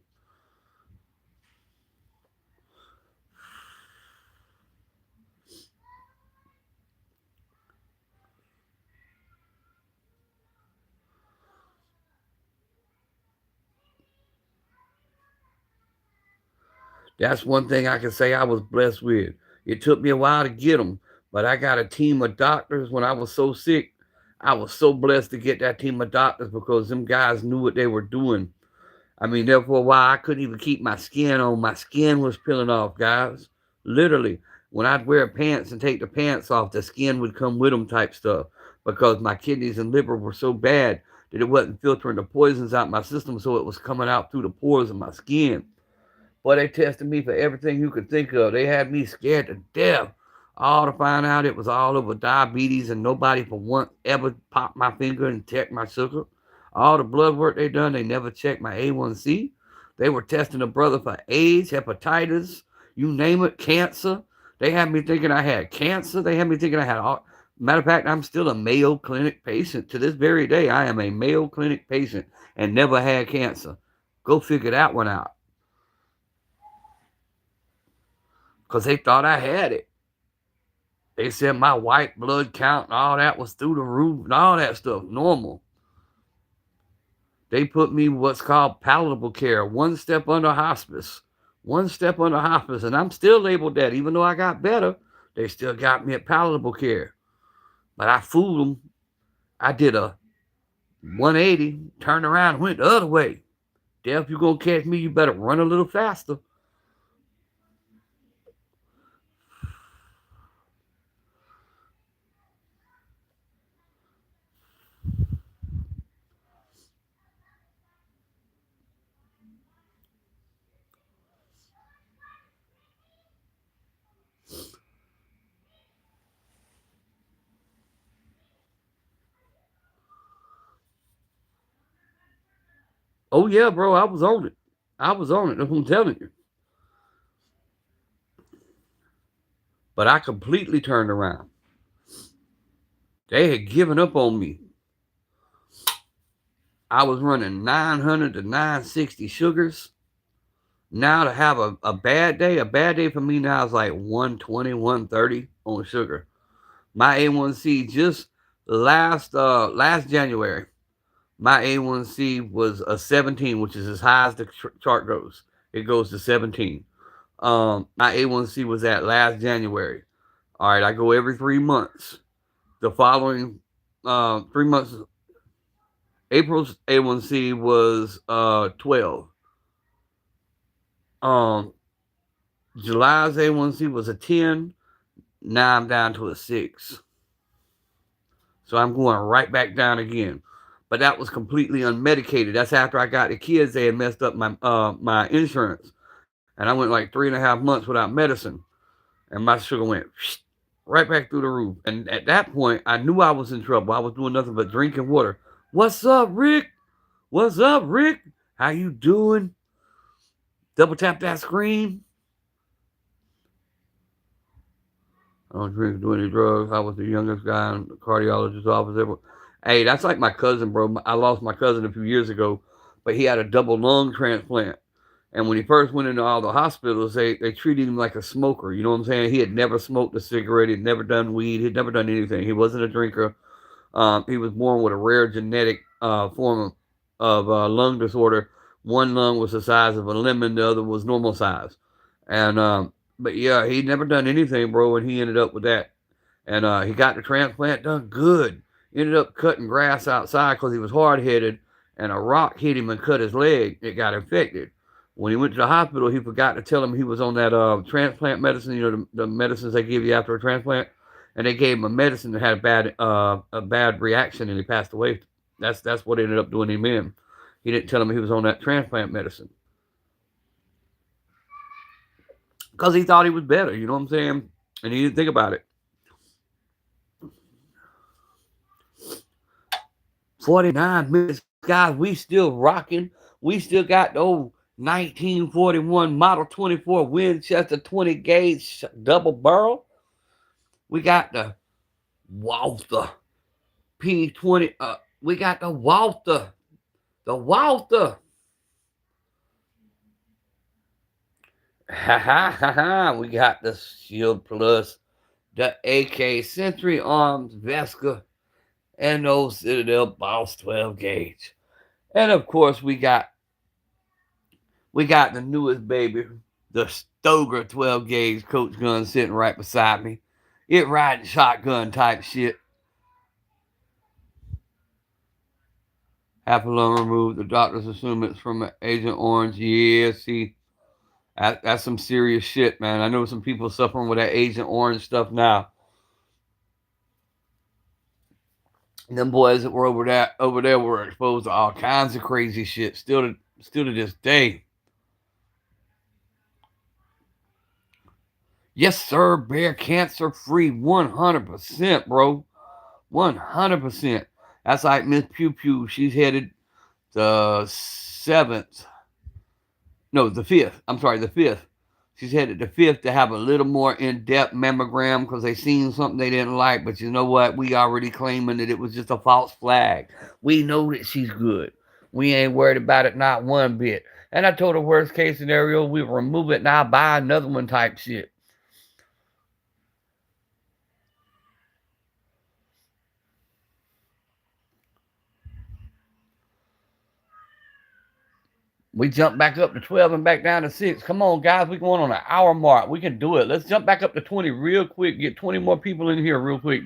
That's one thing I can say I was blessed with. It took me a while to get them, but I got a team of doctors when I was so sick. I was so blessed to get that team of doctors because them guys knew what they were doing. I mean, there for a while, I couldn't even keep my skin on. My skin was peeling off, guys. Literally. When I'd wear pants and take the pants off, the skin would come with them type stuff because my kidneys and liver were so bad that it wasn't filtering the poisons out my system, so it was coming out through the pores of my skin. Boy, they tested me for everything you could think of. They had me scared to death. All to find out it was all over diabetes and nobody for once ever popped my finger and checked my sugar. All the blood work they done, they never checked my A1C. They were testing a brother for AIDS, hepatitis, you name it, cancer. They had me thinking I had cancer. They had me thinking I had all. Matter of fact, I'm still a Mayo Clinic patient. To this very day, I am a Mayo Clinic patient and never had cancer. Go figure that one out. Because they thought I had it. They said my white blood count and all that was through the roof and all that stuff, normal. They put me what's called palatable care, one step under hospice. One step under hospice, and I'm still labeled that. Even though I got better, they still got me at palatable care. But I fooled them. I did a 180, turned around, and went the other way. Dad, if you're going to catch me, you better run a little faster. Oh, yeah, bro, I was on it. I was on it. That's what I'm telling you. But I completely turned around. They had given up on me. I was running 900 to 960 sugars. Now to have a bad day for me now is like 120, 130 on sugar. My A1C just last January, my A1C was a 17, which is as high as the chart goes. It goes to 17. My A1C was at last January. All right, I go every 3 months. The following 3 months, April's A1C was 12. Um, July's A1C was a 10. Now I'm down to a 6. So I'm going right back down again. But that was completely unmedicated. That's after I got the kids. They had messed up my insurance, and I went like 3.5 months without medicine, and my sugar went right back through the roof. And at that point, I knew I was in trouble. I was doing nothing but drinking water. What's up, Rick? What's up, Rick? How you doing? Double tap that screen. I don't drink, do any drugs. I was the youngest guy in the cardiologist's office ever. Hey, that's like my cousin, bro. I lost my cousin a few years ago, but he had a double lung transplant. And when he first went into all the hospitals, they treated him like a smoker. You know what I'm saying? He had never smoked a cigarette. He'd never done weed. He'd never done anything. He wasn't a drinker. He was born with a rare genetic form of lung disorder. One lung was the size of a lemon. The other was normal size. And but yeah, he'd never done anything, bro, and he ended up with that. And he got the transplant done good. Ended up cutting grass outside because he was hard headed, and a rock hit him and cut his leg. It got infected. When he went to the hospital, he forgot to tell him he was on that transplant medicine. You know, the medicines they give you after a transplant, and they gave him a medicine that had a bad reaction, and he passed away. That's what ended up doing him in. He didn't tell him he was on that transplant medicine because he thought he was better. You know what I'm saying? And he didn't think about it. 49 minutes, guys. We still rocking. We still got the old 1941 Model 24 Winchester 20 gauge double barrel. We got the Walther P20. We got the Walther. The Walther. Ha ha ha ha. We got the Shield Plus, the AK Century Arms Vesca, and those Citadel Boss 12 gauge. And of course, we got the newest baby. The Stoger 12 gauge coach gun sitting right beside me. It riding shotgun type shit. Half a lung removed. The doctors assume it's from Agent Orange. Yeah, see, that's some serious shit, man. I know some people suffering with that Agent Orange stuff now. Them boys that were over there were exposed to all kinds of crazy shit. Still to this day. Yes, sir. Bear cancer free, 100%, bro. 100%. That's like Miss Pew Pew. She's headed the 7th. No, the 5th. I'm sorry, the 5th. She's headed the 5th to have a little more in-depth mammogram because they seen something they didn't like. But you know what? We already claiming that it was just a false flag. We know that she's good. We ain't worried about it not one bit. And I told her worst case scenario, we remove it and I'll buy another one type shit. We jump back up to 12 and back down to 6. Come on, guys. We're going on an hour mark. We can do it. Let's jump back up to 20 real quick. Get 20 more people in here real quick.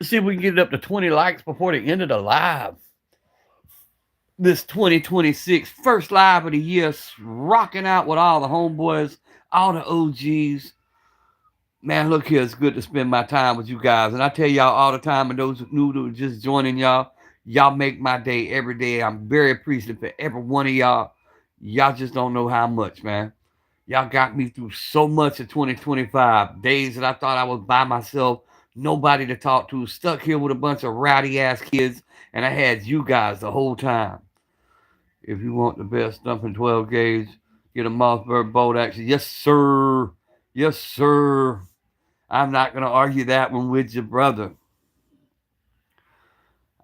Let's see if we can get it up to 20 likes before the end of the live. This 2026 first live of the year, rocking out with all the homeboys, all the OGs. Man, look here. It's good to spend my time with you guys. And I tell y'all all the time, and those new to just joining y'all make my day every day. I'm very appreciative for every one of y'all. Y'all just don't know how much, man. Y'all got me through so much of 2025. Days that I thought I was by myself, nobody to talk to, stuck here with a bunch of rowdy ass kids, and I had you guys the whole time. If you want the best stumping 12 gauge, get a mossberg bolt action. Yes, sir. Yes, sir. I'm not going to argue that one with your brother.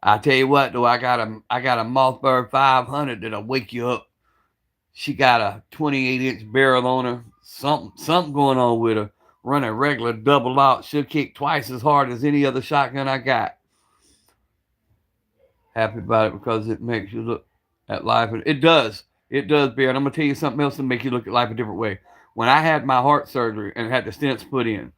I tell you what, though, I got a Mossberg 500 that'll wake you up. She got a 28-inch barrel on her. Something going on with her. Running regular double out. She'll kick twice as hard as any other shotgun I got. Happy about it because it makes you look at life. It does. It does, Bear. And I'm going to tell you something else to make you look at life a different way. When I had my heart surgery and had the stents put in,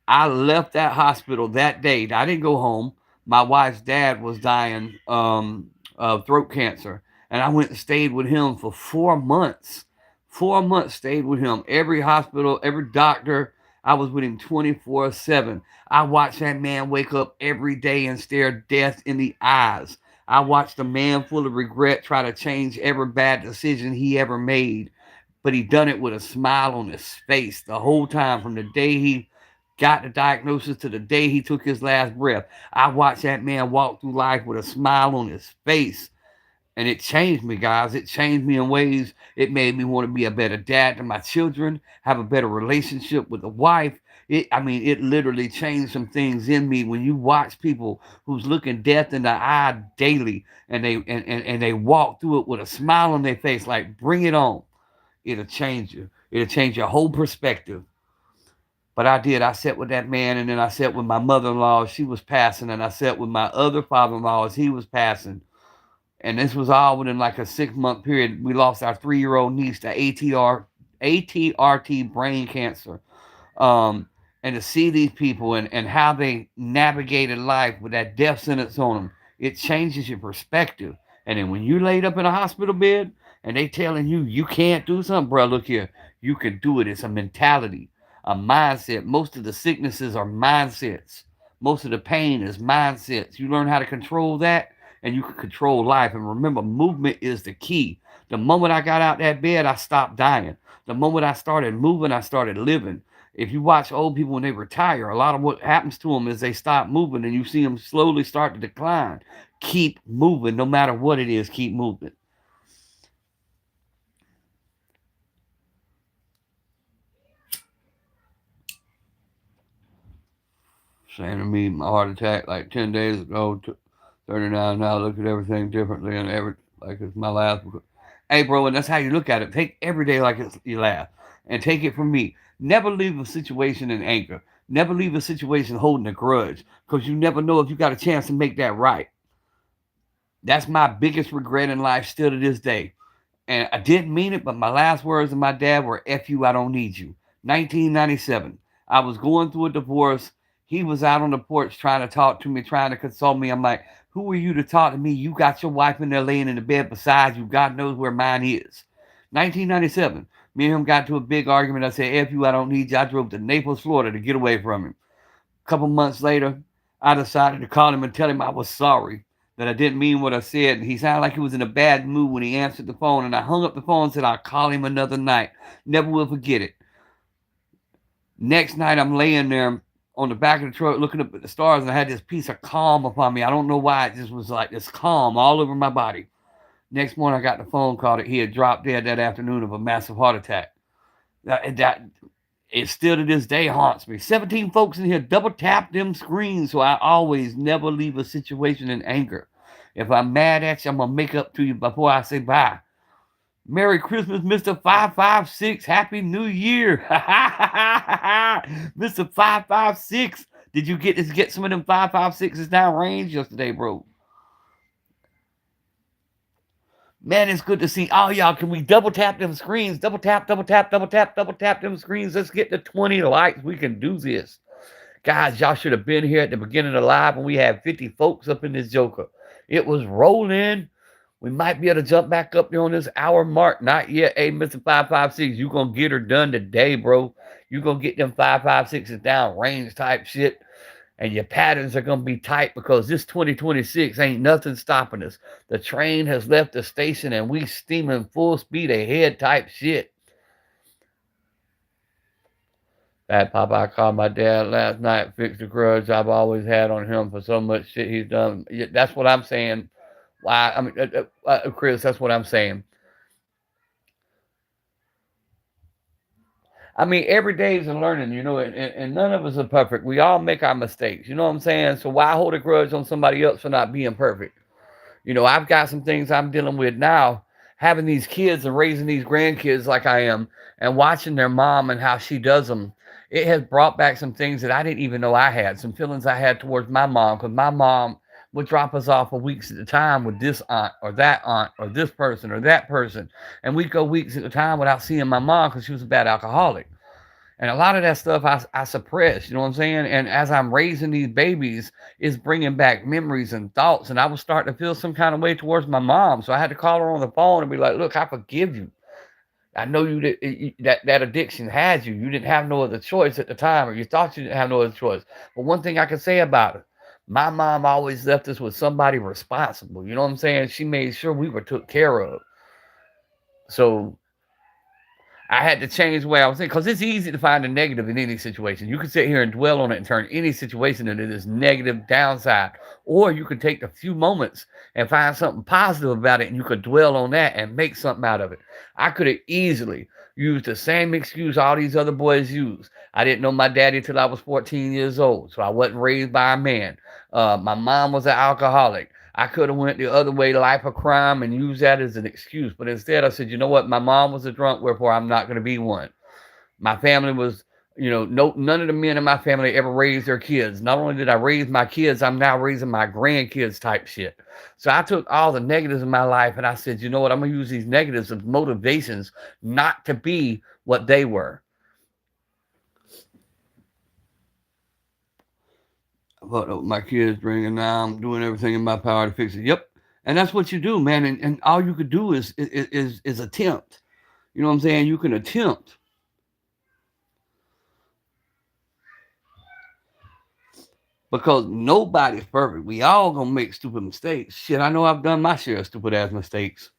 I left that hospital that day. I didn't go home. My wife's dad was dying of throat cancer. And I went and stayed with him for 4 months. 4 months stayed with him. Every hospital, every doctor, I was with him 24/7. I watched that man wake up every day and stare death in the eyes. I watched a man full of regret try to change every bad decision he ever made. But he done it with a smile on his face the whole time from the day he got the diagnosis to the day he took his last breath. I watched that man walk through life with a smile on his face. And it changed me, guys. It changed me in ways. It made me want to be a better dad to my children, have a better relationship with the wife. It literally changed some things in me when you watch people who's looking death in the eye daily and they walk through it with a smile on their face, like bring it on. It'll change you. It'll change your whole perspective. But I did. I sat with that man, and then I sat with my mother-in-law. She was passing, and I sat with my other father-in-law as he was passing. And this was all within like a 6-month period. We lost our 3-year-old niece to ATRT brain cancer. And to see these people and how they navigated life with that death sentence on them, it changes your perspective. And then when you laid up in a hospital bed and they telling you can't do something, bro, look here, you can do it. It's a mentality, a mindset. Most of the sicknesses are mindsets. Most of the pain is mindsets. You learn how to control that, and you can control life. And remember, movement is the key. The moment I got out that bed, I stopped dying. The moment I started moving, I started living. If you watch old people when they retire, a lot of what happens to them is they stop moving, and you see them slowly start to decline. Keep moving, no matter what it is. Keep moving. Saying to me, my heart attack like 10 days ago, 39 now. Look at everything differently, and like it's my last. Hey, bro, and that's how you look at it. Take every day like it's your last, and take it from me. Never leave a situation in anger. Never leave a situation holding a grudge, because you never know if you got a chance to make that right. That's my biggest regret in life still to this day. And I didn't mean it, but my last words to my dad were "F you, I don't need you." 1997. I was going through a divorce. He was out on the porch trying to talk to me, trying to console me. I'm like, who are you to talk to me? You got your wife in there laying in the bed beside you. God knows where mine is. 1997. Me and him got to a big argument. I said, F you, I don't need you. I drove to Naples, Florida to get away from him. A couple months later, I decided to call him and tell him I was sorry, that I didn't mean what I said. He sounded like he was in a bad mood when he answered the phone, and I hung up the phone and said, I'll call him another night. Never will forget it. Next night, I'm laying there on the back of the truck looking up at the stars, and I had this piece of calm upon me. I don't know why. It just was like this calm all over my body. Next morning, I got the phone call that he had dropped dead that afternoon of a massive heart attack. That it still to this day haunts me. 17 folks in here double tap them screens, so I always never leave a situation in anger. If I'm mad at you, I'm going to make up to you before I say bye. Merry Christmas, Mr. 556. Happy New Year. Mr. 556. Did you get some of them 556s down range yesterday, bro? Man, it's good to see all y'all. Can we double tap them screens? Double tap, double tap, double tap, double tap them screens. Let's get to 20 likes. We can do this. Guys, y'all should have been here at the beginning of the live when we had 50 folks up in this joker. It was rolling. We might be able to jump back up there on this hour mark. Not yet. Hey, Mr. 556, you going to get her done today, bro. You going to get them 556s down range type shit. And your patterns are going to be tight because this 2026 ain't nothing stopping us. The train has left the station and we steaming full speed ahead type shit. That Popeye called my dad last night, fixed the grudge I've always had on him for so much shit he's done. That's what I'm saying. Why? I mean, Chris, that's what I'm saying. I mean, every day is a learning, and none of us are perfect. We all make our mistakes. You know what I'm saying? So why hold a grudge on somebody else for not being perfect? I've got some things I'm dealing with now, having these kids and raising these grandkids like I am, and watching their mom and how she does them. It has brought back some things that I didn't even know I had, some feelings I had towards my mom, because my mom would drop us off for weeks at a time with this aunt or this person or that person. And we'd go weeks at a time without seeing my mom because she was a bad alcoholic. And a lot of that stuff I suppressed, you know what I'm saying? And as I'm raising these babies, it's bringing back memories and thoughts. And I was starting to feel some kind of way towards my mom. So I had to call her on the phone and be like, look, I forgive you. I know that addiction had you. You didn't have no other choice at the time, or you thought you didn't have no other choice. But one thing I can say about her, my mom always left us with somebody responsible. You know what I'm saying? She made sure we were took care of. So I had to change the way I was thinking, because it's easy to find a negative in any situation. You can sit here and dwell on it and turn any situation into this negative downside. Or you could take a few moments and find something positive about it, and you could dwell on that and make something out of it. I could have easily used the same excuse all these other boys use. I didn't know my daddy till I was 14 years old, so I wasn't raised by a man. My mom was an alcoholic. I could have went the other way, life of crime, and used that as an excuse. But instead, I said, you know what? My mom was a drunk, wherefore I'm not going to be one. My family was, none of the men in my family ever raised their kids. Not only did I raise my kids, I'm now raising my grandkids type shit. So I took all the negatives in my life and I said, you know what? I'm going to use these negatives as motivations not to be what they were. But my kids drinking now. I'm doing everything in my power to fix it. Yep. And that's what you do, man. And all you could do is attempt. You know what I'm saying? You can attempt. Because nobody's perfect. We all gonna make stupid mistakes. Shit, I know I've done my share of stupid ass mistakes.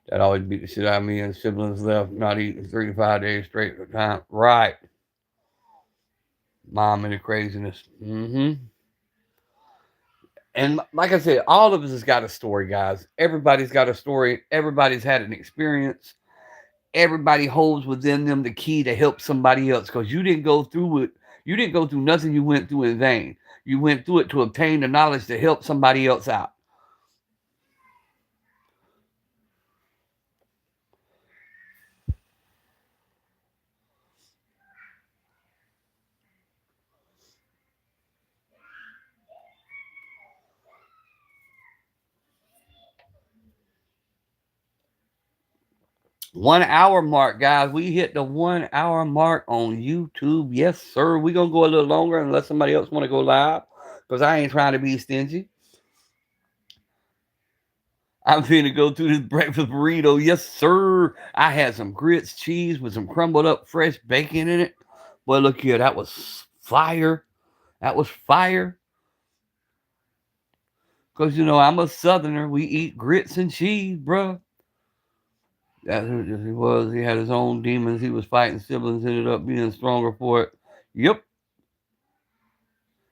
That always beat the shit out of me, and siblings left not eating 3 to 5 days straight at a time. Right. Mom and the craziness. And like I said, all of us has got a story, guys. Everybody's got a story. Everybody's had an experience. Everybody holds within them the key to help somebody else, because you didn't go through it. You didn't go through nothing you went through in vain. You went through it to obtain the knowledge to help somebody else out. 1 hour mark, guys. We hit the 1 hour mark on YouTube. Yes, sir. We're going to go a little longer unless somebody else want to go live, because I ain't trying to be stingy. I'm finna go through this breakfast burrito. Yes, sir. I had some grits, cheese with some crumbled up fresh bacon in it. Boy, look here. That was fire. That was fire. Because, you know, I'm a Southerner. We eat grits and cheese, bruh. That's who he was. He had his own demons. He was fighting siblings, ended up being stronger for it. Yep.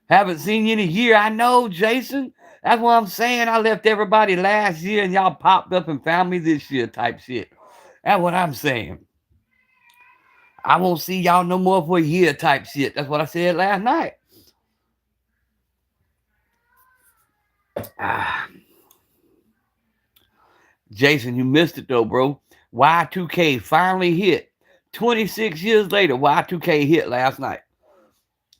Haven't seen you in a year. I know, Jason. That's what I'm saying. I left everybody last year and y'all popped up and found me this year type shit. That's what I'm saying. I won't see y'all no more for a year type shit. That's what I said last night. Jason, you missed it though, bro. Y2K finally hit. 26 years later, Y2K hit last night.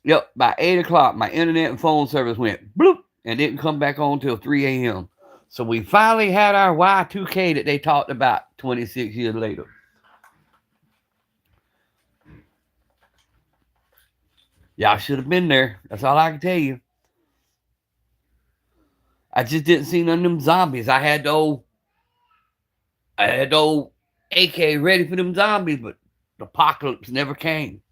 Yep, by 8 o'clock, my internet and phone service went bloop and didn't come back on till 3 a.m. So we finally had our Y2K that they talked about 26 years later. Y'all should have been there. That's all I can tell you. I just didn't see none of them zombies. I had the old AK ready for them zombies, but the apocalypse never came.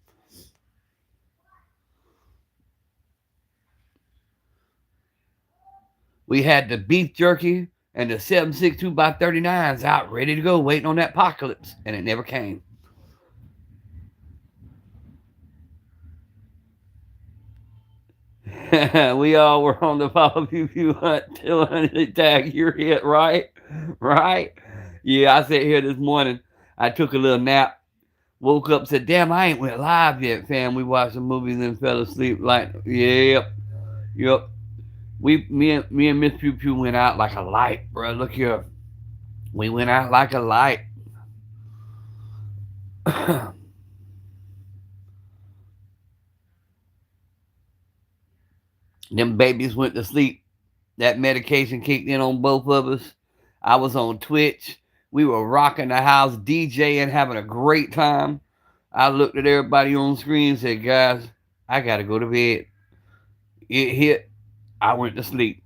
We had the beef jerky and the 7.62x39s out ready to go, waiting on that apocalypse, and it never came. We all were on the Papa Pew Pew hunt till tag your hit, right? Right? Yeah, I sat here this morning. I took a little nap, woke up, said, damn, I ain't went live yet, fam. We watched some movies and fell asleep. Like, yep. Me and Miss Pew Pew went out like a light, bro. Look here. We went out like a light. Them babies went to sleep. That medication kicked in on both of us. I was on Twitch. We were rocking the house, DJing, having a great time. I looked at everybody on screen and said, guys, I got to go to bed. It hit. I went to sleep.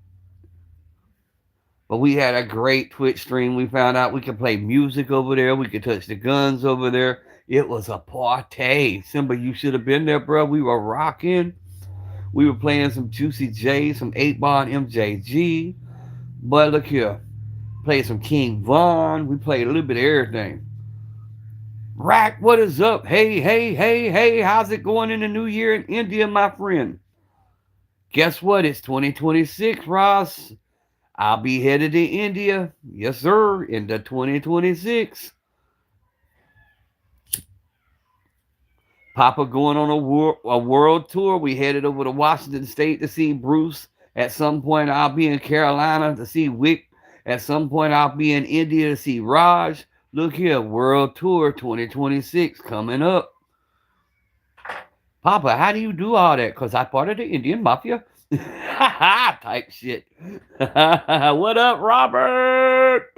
But we had a great Twitch stream. We found out we could play music over there. We could touch the guns over there. It was a party. Simba, you should have been there, bro. We were rocking. We were playing some Juicy J, some 8-Ball MJG. But look here. Played some King Von. We played a little bit of everything. Rack, what is up? Hey. How's it going in the new year in India, my friend? Guess what? It's 2026, Ross. I'll be headed to India. Yes, sir. Into 2026. Papa going on a world tour. We headed over to Washington State to see Bruce. At some point, I'll be in Carolina to see Wick. At some point, I'll be in India to see Raj. Look here, world tour 2026 coming up. Papa, how do you do all that? Because I'm part of the Indian Mafia. Type shit. What up, Robert?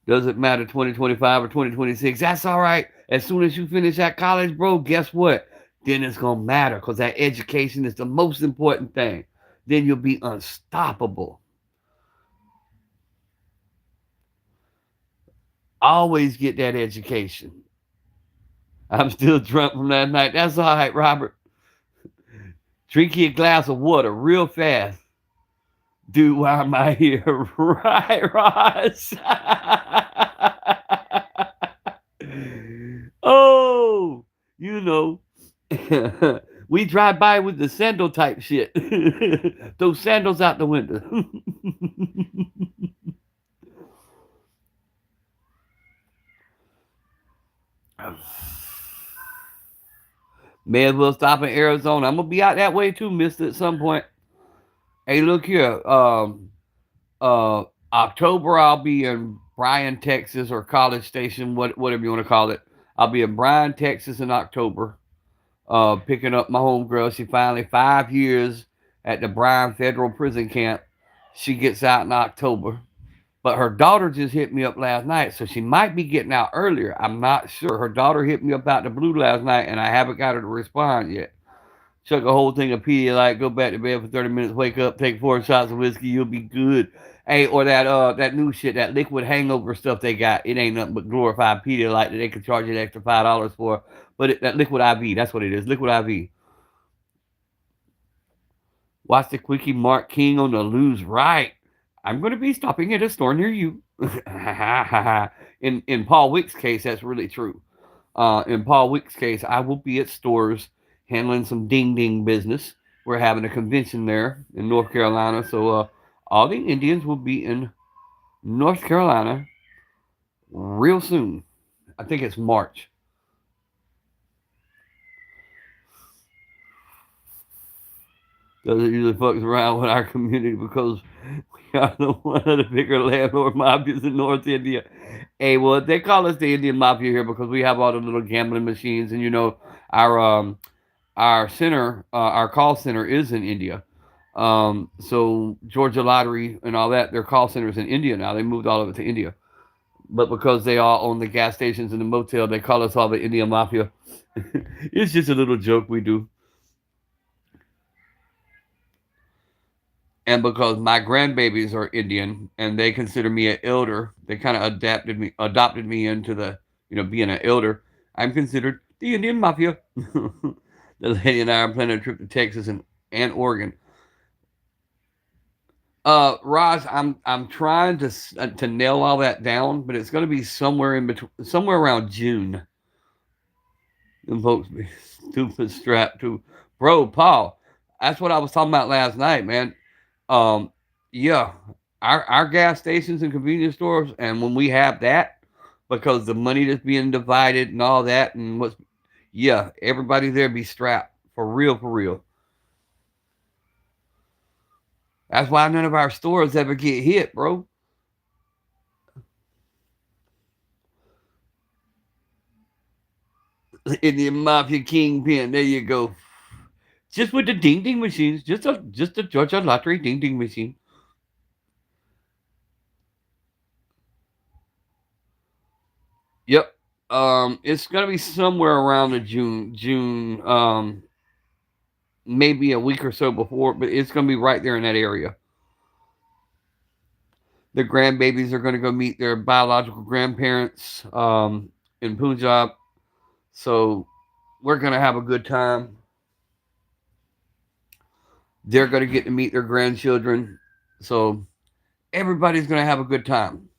Doesn't matter 2025 or 2026. That's all right. As soon as you finish that college, bro, guess what? Then it's going to matter because that education is the most important thing. Then you'll be unstoppable. Always get that education. I'm still drunk from that night. That's all right, Robert. Drink your glass of water real fast. Dude, why am I here? Right, Ross? Oh, you know. We drive by with the sandal type shit. Those sandals out the window. May as well stop in Arizona. I'm gonna be out that way too, mister, at some point. Hey, look here. October I'll be in Bryan, Texas, or College Station, whatever you want to call it. I'll be in Bryan, Texas in October. Picking up my homegirl. She finally 5 years at the Bryan Federal Prison Camp. She gets out in October. But her daughter just hit me up last night, so she might be getting out earlier. I'm not sure. Her daughter hit me up out the blue last night, and I haven't got her to respond yet. Chuck a whole thing of Pedialyte, go back to bed for 30 minutes, wake up, take 4 shots of whiskey, you'll be good. Hey, or that new shit, that liquid hangover stuff they got. It ain't nothing but glorified Pedialyte that they can charge you an extra $5 for. But that liquid IV, that's what it is, liquid IV. Watch the quickie Mark King on the Lose Right. I'm going to be stopping at a store near you. in Paul Wick's case, that's really true. In Paul Wick's case, I will be at stores handling some ding ding business. We're having a convention there in North Carolina, so all the Indians will be in North Carolina real soon. I think it's March. Doesn't usually fucks around with our community because we are the one of the bigger landlord mafias in North India. Hey, well, they call us the Indian mafia here because we have all the little gambling machines, and our center, our call center is in India. So Georgia Lottery and all that, their call center is in India now. They moved all of it to India, but because they all own the gas stations and the motel, they call us all the Indian mafia. It's just a little joke we do. And because my grandbabies are Indian and they consider me an elder, they kind of adopted me into the, being an elder. I'm considered the Indian mafia. The lady and I are planning a trip to Texas and Oregon. Raj, I'm trying to nail all that down, but it's going to be somewhere in between, somewhere around June. And folks be stupid strapped to, bro, Paul. That's what I was talking about last night, man. Um, yeah, our gas stations and convenience stores, and when we have that, because the money that's being divided and all that, and yeah, everybody there be strapped for real, for real. That's why none of our stores ever get hit, bro. Indian Mafia Kingpin, there you go. Just with the ding ding machines, just a Georgia lottery ding ding machine. Yep. It's gonna be somewhere around the June, maybe a week or so before, but it's gonna be right there in that area. The grandbabies are gonna go meet their biological grandparents, in Punjab. So we're gonna have a good time. They're gonna get to meet their grandchildren. So everybody's gonna have a good time.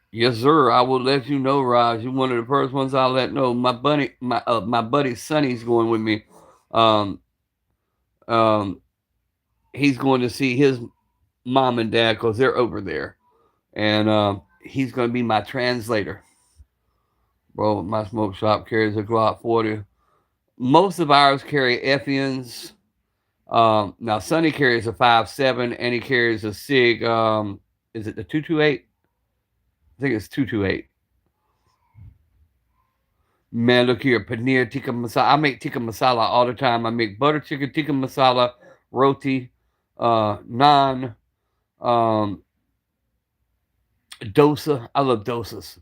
Yes, sir. I will let you know, Raj. You're one of the first ones I'll let know. My buddy Sonny's going with me. Um, um, he's going to see his mom and dad because they're over there, and he's going to be my translator. Bro, my smoke shop carries a Glock 40. Most of ours carry FNs. Now Sonny carries a 5.7, and he carries a Sig. Is it the 228? I think it's 228. Man, look here, paneer tikka masala. I make tikka masala all the time. I make butter chicken tikka masala, roti, naan, um, dosa. I love dosas.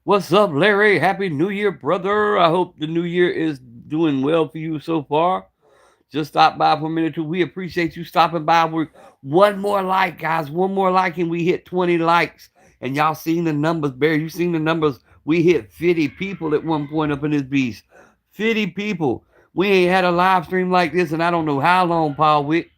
What's up, Larry? Happy New Year, brother. I hope the new year is doing well for you so far. Just stop by for a minute or two. We appreciate you stopping by. We're one more like, guys. One more like, and we hit 20 likes. And y'all seen the numbers, Barry. You seen the numbers. We hit 50 people at one point up in this beast. 50 people. We ain't had a live stream like this, and I don't know how long, Paul Wick.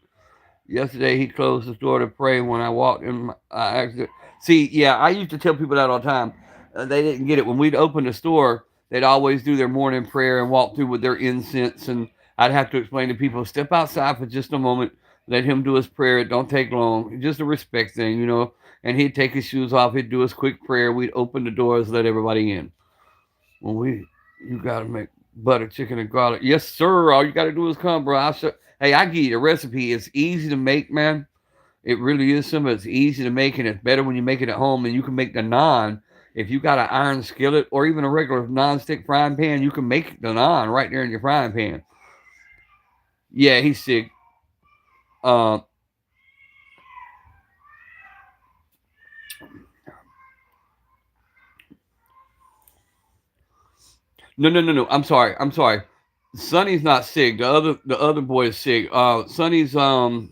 Yesterday, he closed the store to pray when I walked in. I actually, see, yeah, I used to tell people that all the time. They didn't get it. When we'd open the store, they'd always do their morning prayer and walk through with their incense. And I'd have to explain to people, step outside for just a moment. Let him do his prayer. It don't take long. Just a respect thing, and he'd take his shoes off. He'd do his quick prayer. We'd open the doors, let everybody in. You gotta make butter chicken and garlic. Yes, sir. All you gotta do is come, bro. Hey, I give you the recipe. It's easy to make, man. It really is simple. It's easy to make, and it's better when you make it at home. And you can make the naan. If you got an iron skillet or even a regular non-stick frying pan, you can make the naan right there in your frying pan. Yeah, he's sick. No. I'm sorry. Sonny's not sick. The other boy is sick. Sonny's hold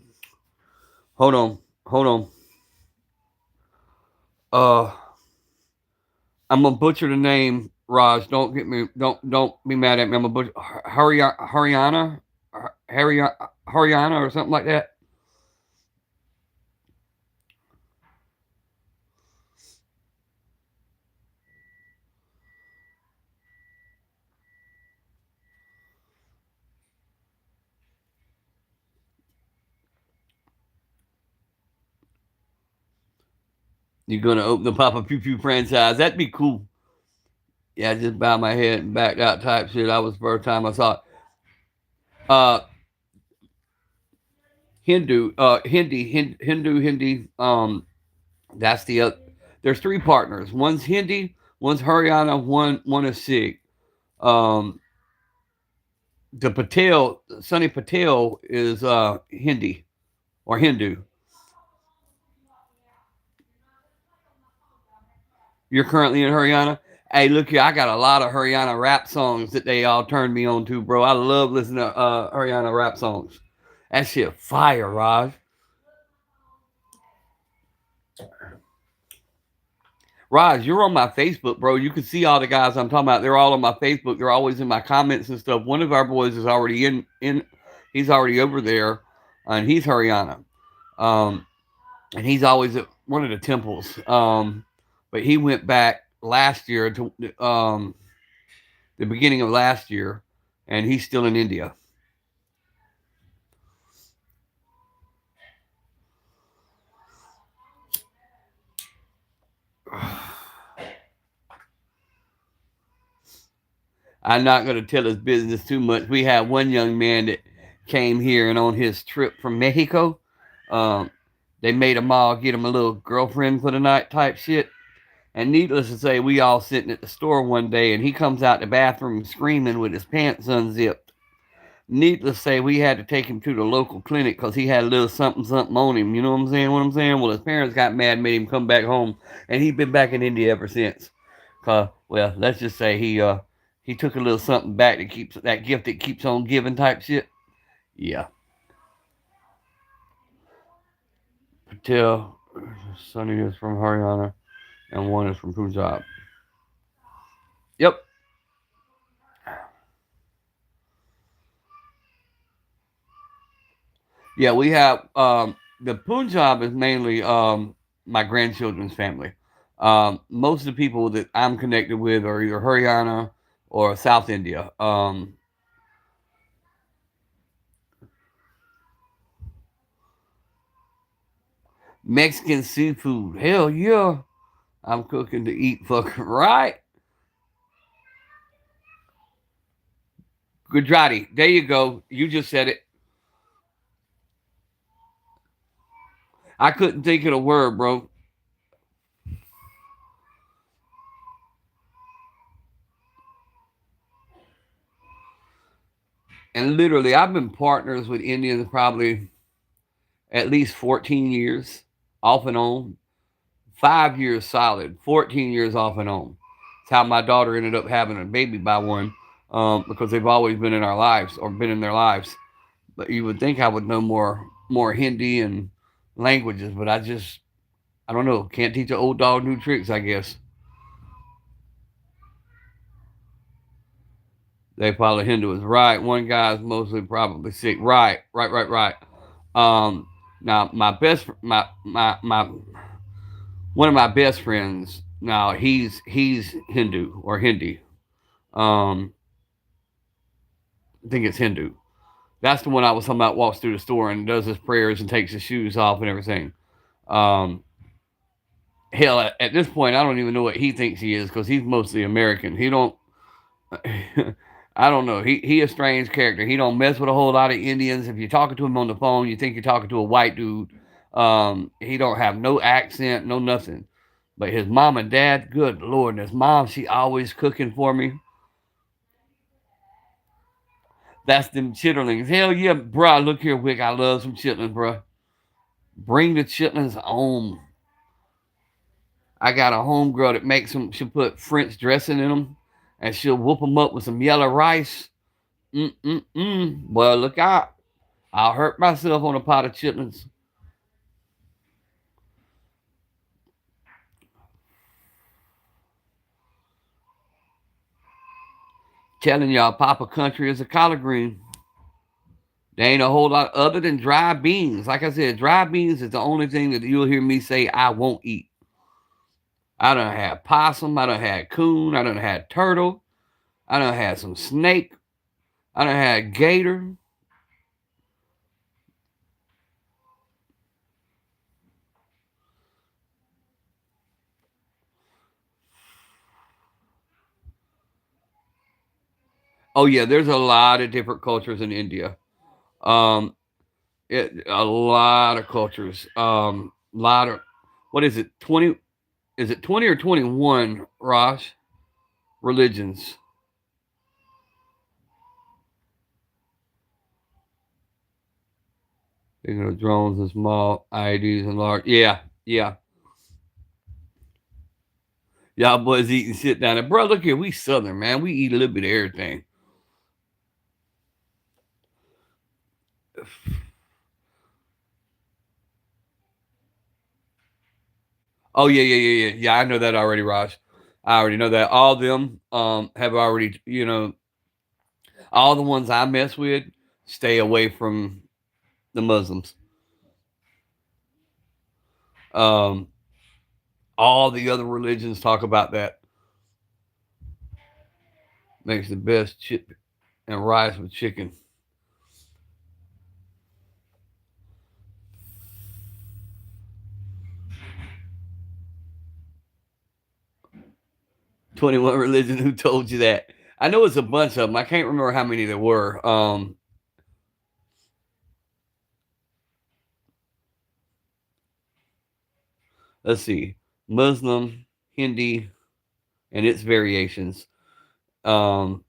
on. Uh, I'm gonna butcher the name, Raj. Don't be mad at me. I'm gonna butcher Haryana, Haryana or something like that. You're gonna open the Papa Pew Pew franchise. That'd be cool. Yeah, I just bowed my head and backed out type shit. That was the first time I saw it. Uh, Hindi. That's the there's three partners. One's Hindi, one's Haryana, one is Sikh. Um, the Patel, Sunny Patel is Hindi or Hindu. You're currently in Haryana. Hey, look here, I got a lot of Haryana rap songs that they all turned me on to, bro. I love listening to Haryana rap songs. That shit fire, Raj. Raj, you're on my Facebook, bro. You can see all the guys I'm talking about. They're all on my Facebook. They're always in my comments and stuff. One of our boys is already in he's already over there, and he's Haryana. And he's always at one of the temples. But he went back last year to the beginning of last year, and he's still in India. I'm not going to tell his business too much. We had one young man that came here, and on his trip from Mexico, they made him all get him a little girlfriend for the night type shit. And needless to say, we all sitting at the store one day, and he comes out the bathroom screaming with his pants unzipped. Needless to say, we had to take him to the local clinic because he had a little something on him. You know what I'm saying? Well, his parents got mad, made him come back home, and he's been back in India ever since. Well, let's just say he took a little something back that keeps that gift that keeps on giving type shit. Yeah. Patel, Sonny is from Haryana, and one is from Punjab. Yep. Yeah, we have the Punjab is mainly my grandchildren's family. Most of the people that I'm connected with are either Haryana or South India. Mexican seafood. Hell yeah. I'm cooking to eat fucking right. Gujarati. There you go. You just said it. I couldn't think of the word, bro. And literally, I've been partners with Indians probably at least 14 years, off and on. 5 years solid, 14 years off and on. It's how my daughter ended up having a baby by one, because they've always been in our lives or been in their lives. But you would think I would know more Hindi and languages, but I don't know. Can't teach an old dog new tricks, I guess. They follow Hinduism. Right. One guy's mostly probably sick. Right. Now my one of my best friends. Now he's Hindu or Hindi. Um, I think it's Hindu. That's the one I was talking about. Walks through the store and does his prayers and takes his shoes off and everything. Um, Hell, at this point, I don't even know what he thinks he is because he's mostly American. He don't. I don't know. He a strange character. He don't mess with a whole lot of Indians. If you're talking to him on the phone, you think you're talking to a white dude. He don't have no accent, no nothing. But his mom and dad, good Lord, and his mom, she always cooking for me. That's them chitterlings. Hell yeah, bro. Look here, Wick. I love some chitlins, bro. Bring the chitlins home. I got a homegirl that makes them. She'll put French dressing in them, and she'll whoop them up with some yellow rice. Well, look out. I'll hurt myself on a pot of chitlins. Telling y'all, Papa Country is a collard green. There ain't a whole lot other than dry beans. Like I said, dry beans is the only thing that you'll hear me say I won't eat. I done had possum. I done had coon. I done had turtle. I done had some snake. I done had gator. Oh yeah, there's a lot of different cultures in India. Um, a lot of cultures. Lot of what is it? 20? Is it 20 or 21? Rosh religions. Speaking of drones and small IEDs and large, yeah, yeah. Y'all boys eating shit down there, bro. Look here, we Southern man. We eat a little bit of everything. Oh yeah. I know that already, Raj. I already know that. All of them have already, all the ones I mess with stay away from the Muslims. Um, all the other religions talk about that. Makes the best chip and rice with chicken. 21 religion. Who told you that? I know it's a bunch of them. I can't remember how many there were. Let's see. Muslim, Hindi, and its variations. Um,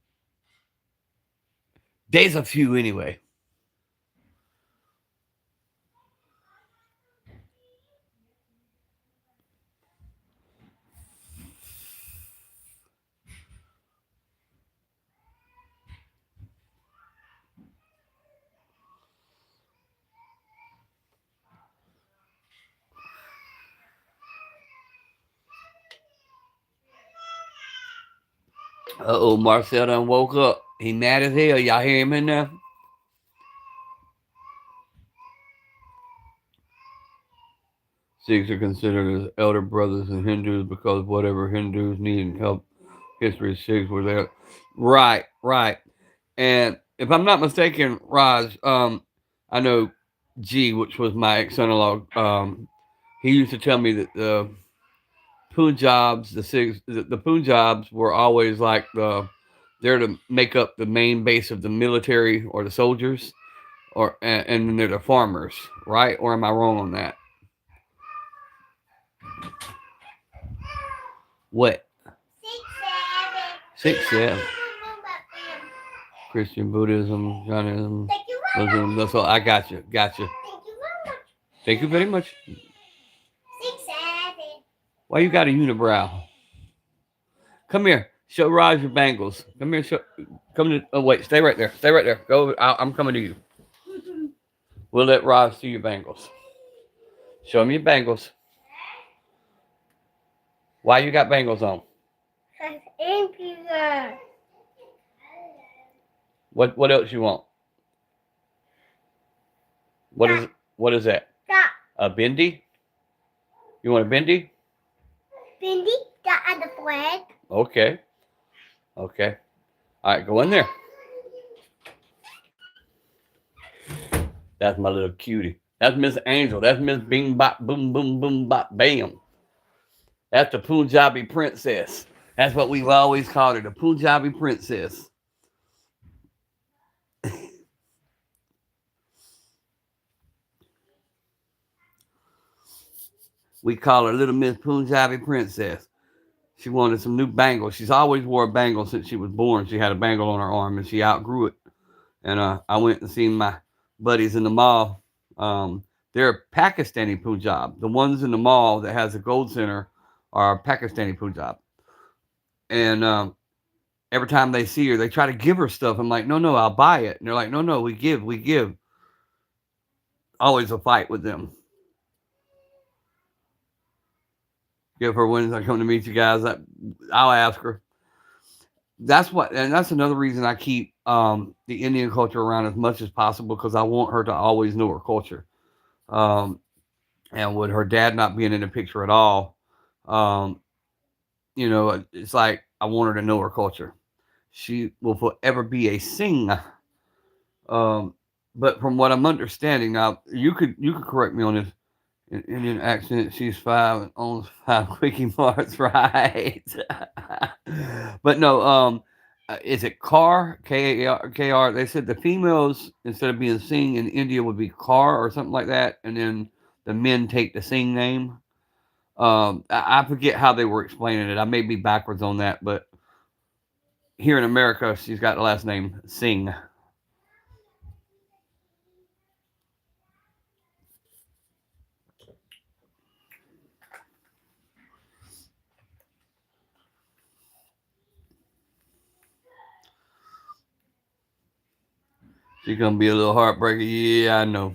there's a few anyway. Uh-oh, Marcel done woke up. He mad as hell. Y'all hear him in there? Sikhs are considered as elder brothers in Hindus because whatever Hindus needed help, history Sikhs were there. Right. And if I'm not mistaken, Raj, I know G, which was my ex-son-in-law, he used to tell me that the Punjabs, the Sikhs, the Punjabs were always like they're to make up the main base of the military or the soldiers, and they're the farmers, right? Or am I wrong on that? What? 6, 7. Christian, Buddhism, Jainism, Muslim. That's all. I got you. Thank you very much. 6, 7. Why you got a unibrow? Come here. Show Raj your bangles. Come here. Come to. Oh wait. Stay right there. Go. I'm coming to you. We'll let Raj see your bangles. Show me your bangles. Why you got bangles on? What else you want? What is that? A bindi? You want a bindi? Bindi, that and the flag. Okay. All right, go in there. That's my little cutie. That's Miss Angel. That's Miss Bing Bop Boom Boom Boom Bop Bam. That's the Punjabi princess. That's what we've always called her, the Punjabi princess. We call her Little Miss Punjabi Princess. She wanted some new bangles. She's always wore a bangle since she was born. She had a bangle on her arm and she outgrew it. And I went and seen my buddies in the mall. They're Pakistani Punjab. The ones in the mall that has a gold center are Pakistani Punjab. And every time they see her, they try to give her stuff. I'm like, no, I'll buy it. And they're like, no, we give. Always a fight with them. Give her when I come to meet you guys. I'll ask her. That's another reason I keep the Indian culture around as much as possible, because I want her to always know her culture. And with her dad not being in the picture at all, it's like I want her to know her culture. She will forever be a Singh. But from what I'm understanding now, you could correct me on this. In Indian accent, she's 5 and owns 5 quickie marts, right? But no, is it Kar? K-A-R? They said the females, instead of being Singh in India, would be Kar or something like that, and then the men take the Singh name. I forget how they were explaining it. I may be backwards on that, but here in America, she's got the last name Singh. She's gonna be a little heartbreaker. Yeah, I know.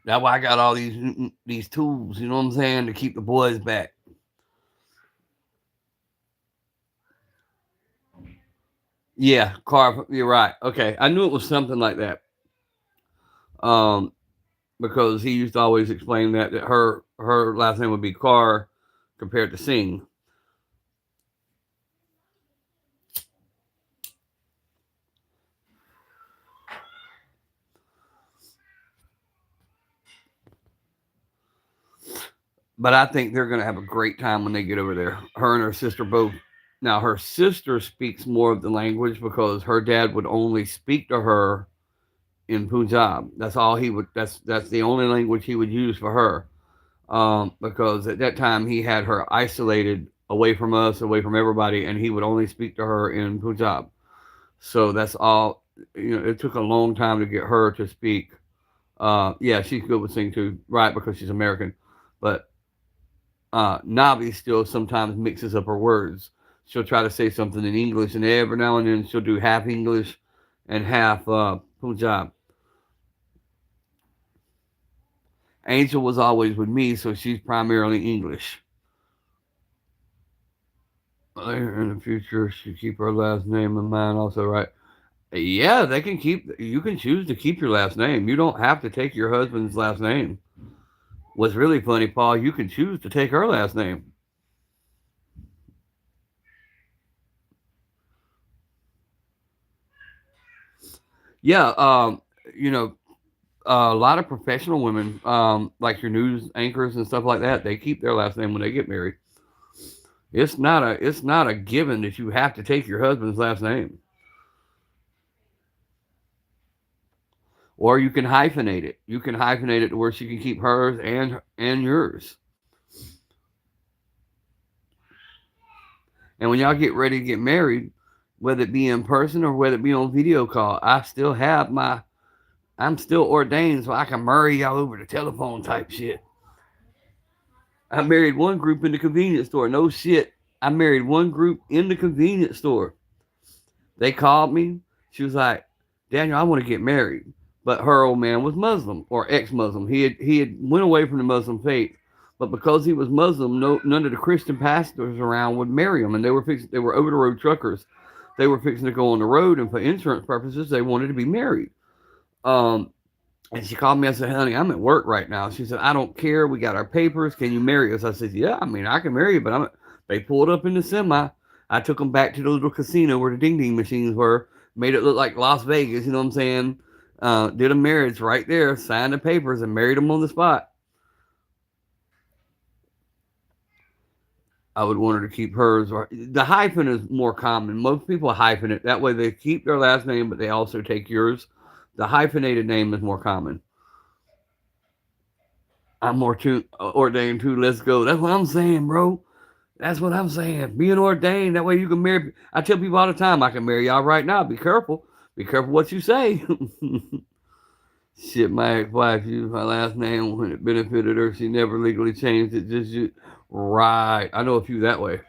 That's why I got all these tools. You know what I'm saying, to keep the boys back. Yeah, car. You're right. Okay, I knew it was something like that. Um, because he used to always explain that her last name would be Carr compared to Singh. But I think they're going to have a great time when they get over there. Her and her sister both. Now, her sister speaks more of the language because her dad would only speak to her in Punjab. That's all he would. That's the only language he would use for her. Because at that time he had her isolated away from us, away from everybody, and he would only speak to her in Punjab. So that's all. It took a long time to get her to speak. Yeah, she's good with sing too, right? Because she's American, but Navi still sometimes mixes up her words. She'll try to say something in English, and every now and then she'll do half English and half Punjab. Angel was always with me, so she's primarily English. Later in the future, she keep her last name and mine also, right? Yeah, they can keep. You can choose to keep your last name. You don't have to take your husband's last name. What's really funny, Paul, you can choose to take her last name. Yeah, a lot of professional women, like your news anchors and stuff like that, they keep their last name when they get married. It's not a given that you have to take your husband's last name, or you can hyphenate it. You can hyphenate it to where she can keep hers and yours. And when y'all get ready to get married, whether it be in person or whether it be on video call, I'm still ordained so I can marry y'all over the telephone type shit. I married one group in the convenience store. No shit. I married one group in the convenience store. They called me. She was like, Daniel, I want to get married. But her old man was Muslim or ex-Muslim. He had went away from the Muslim faith. But because he was Muslim, none of the Christian pastors around would marry him. And they were over the road truckers. They were fixing to go on the road, and for insurance purposes, they wanted to be married. Um, and she called me. I said, honey, I'm at work right now. She said, I don't care. We got our papers. Can you marry us? I said, yeah, I mean, I can marry you, but they pulled up in the semi. I took them back to the little casino where the ding ding machines were, made it look like Las Vegas. You know what I'm saying? Did a marriage right there, signed the papers, and married them on the spot. I would want her to keep hers. Or the hyphen is more common. Most people hyphen it. That way they keep their last name, but they also take yours. The hyphenated name is more common. I'm more too ordained too. Let's go. That's what I'm saying, bro. That's what I'm saying. Being ordained, that way you can marry. I tell people all the time, I can marry y'all right now. Be careful. Be careful what you say. Shit, my ex-wife used my last name when it benefited her. She never legally changed it. Just you. Right. I know a few that way.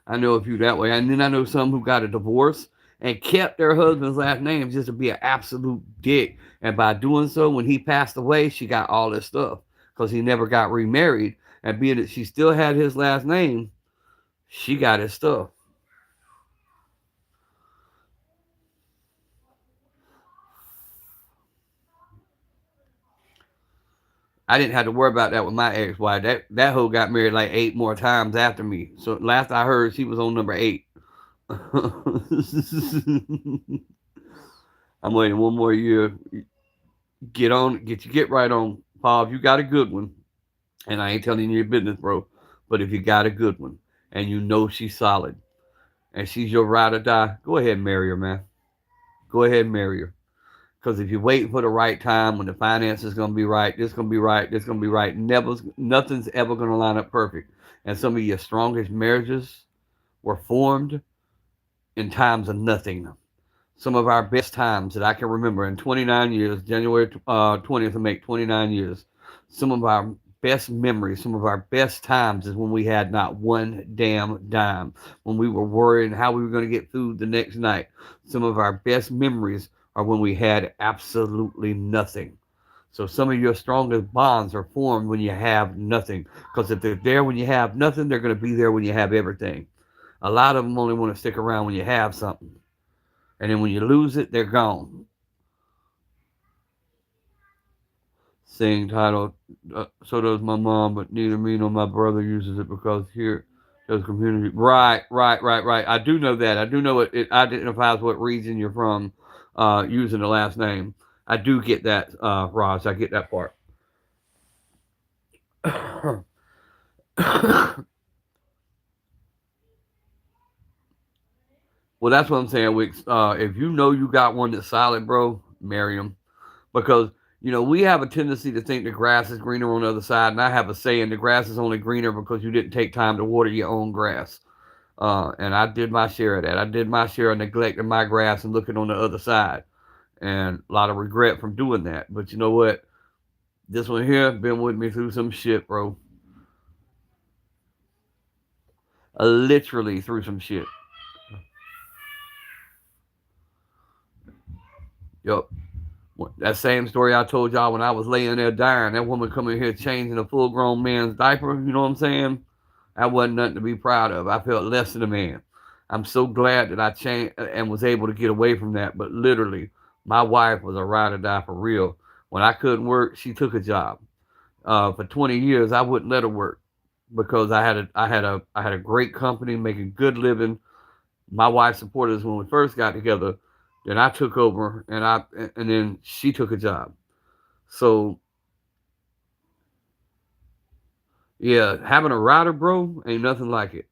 I know a few that way. And then I know some who got a divorce and kept their husband's last name just to be an absolute dick. And by doing so, when he passed away, she got all this stuff because he never got remarried. And being that she still had his last name, she got his stuff. I didn't have to worry about that with my ex-wife. That hoe got married like 8 more times after me. So last I heard, she was on number 8. I'm waiting one more year. Get right on, Paul. If you got a good one, and I ain't telling you your business, bro, but if you got a good one and you know she's solid and she's your ride or die, go ahead and marry her, man. Go ahead and marry her. Because if you're waiting for the right time, when the finances is gonna be right, this gonna be right, this gonna be right, nothing's ever gonna line up perfect. And some of your strongest marriages were formed in times of nothing. Some of our best times that I can remember in 29 years, January 20th will make 29 years. Some of our best memories, some of our best times is when we had not one damn dime, when we were worrying how we were going to get food the next night. Some of our best memories are when we had absolutely nothing. So some of your strongest bonds are formed when you have nothing. Because if they're there when you have nothing, they're going to be there when you have everything. A lot of them only want to stick around when you have something. And then when you lose it, they're gone. Saying title, so does my mom, but neither me nor my brother uses it because here does community. Right. I do know that. I do know it identifies what region you're from using the last name. I do get that, Ross. I get that part. Well, that's what I'm saying, Wicks. If you know you got one that's solid, bro, marry him. Because, we have a tendency to think the grass is greener on the other side. And I have a saying, the grass is only greener because you didn't take time to water your own grass. And I did my share of that. I did my share of neglecting my grass and looking on the other side. And a lot of regret from doing that. But you know what? This one here been with me through some shit, bro. Literally through some shit. Yup. That same story I told y'all when I was laying there dying. That woman coming here changing a full grown man's diaper. You know what I'm saying? That wasn't nothing to be proud of. I felt less than a man. I'm so glad that I changed and was able to get away from that. But literally, my wife was a ride or die for real. When I couldn't work, she took a job. For 20 years, I wouldn't let her work because I had a great company making good living. My wife supported us when we first got together. Then I took over, and then she took a job. So yeah, having a rider, bro, ain't nothing like it.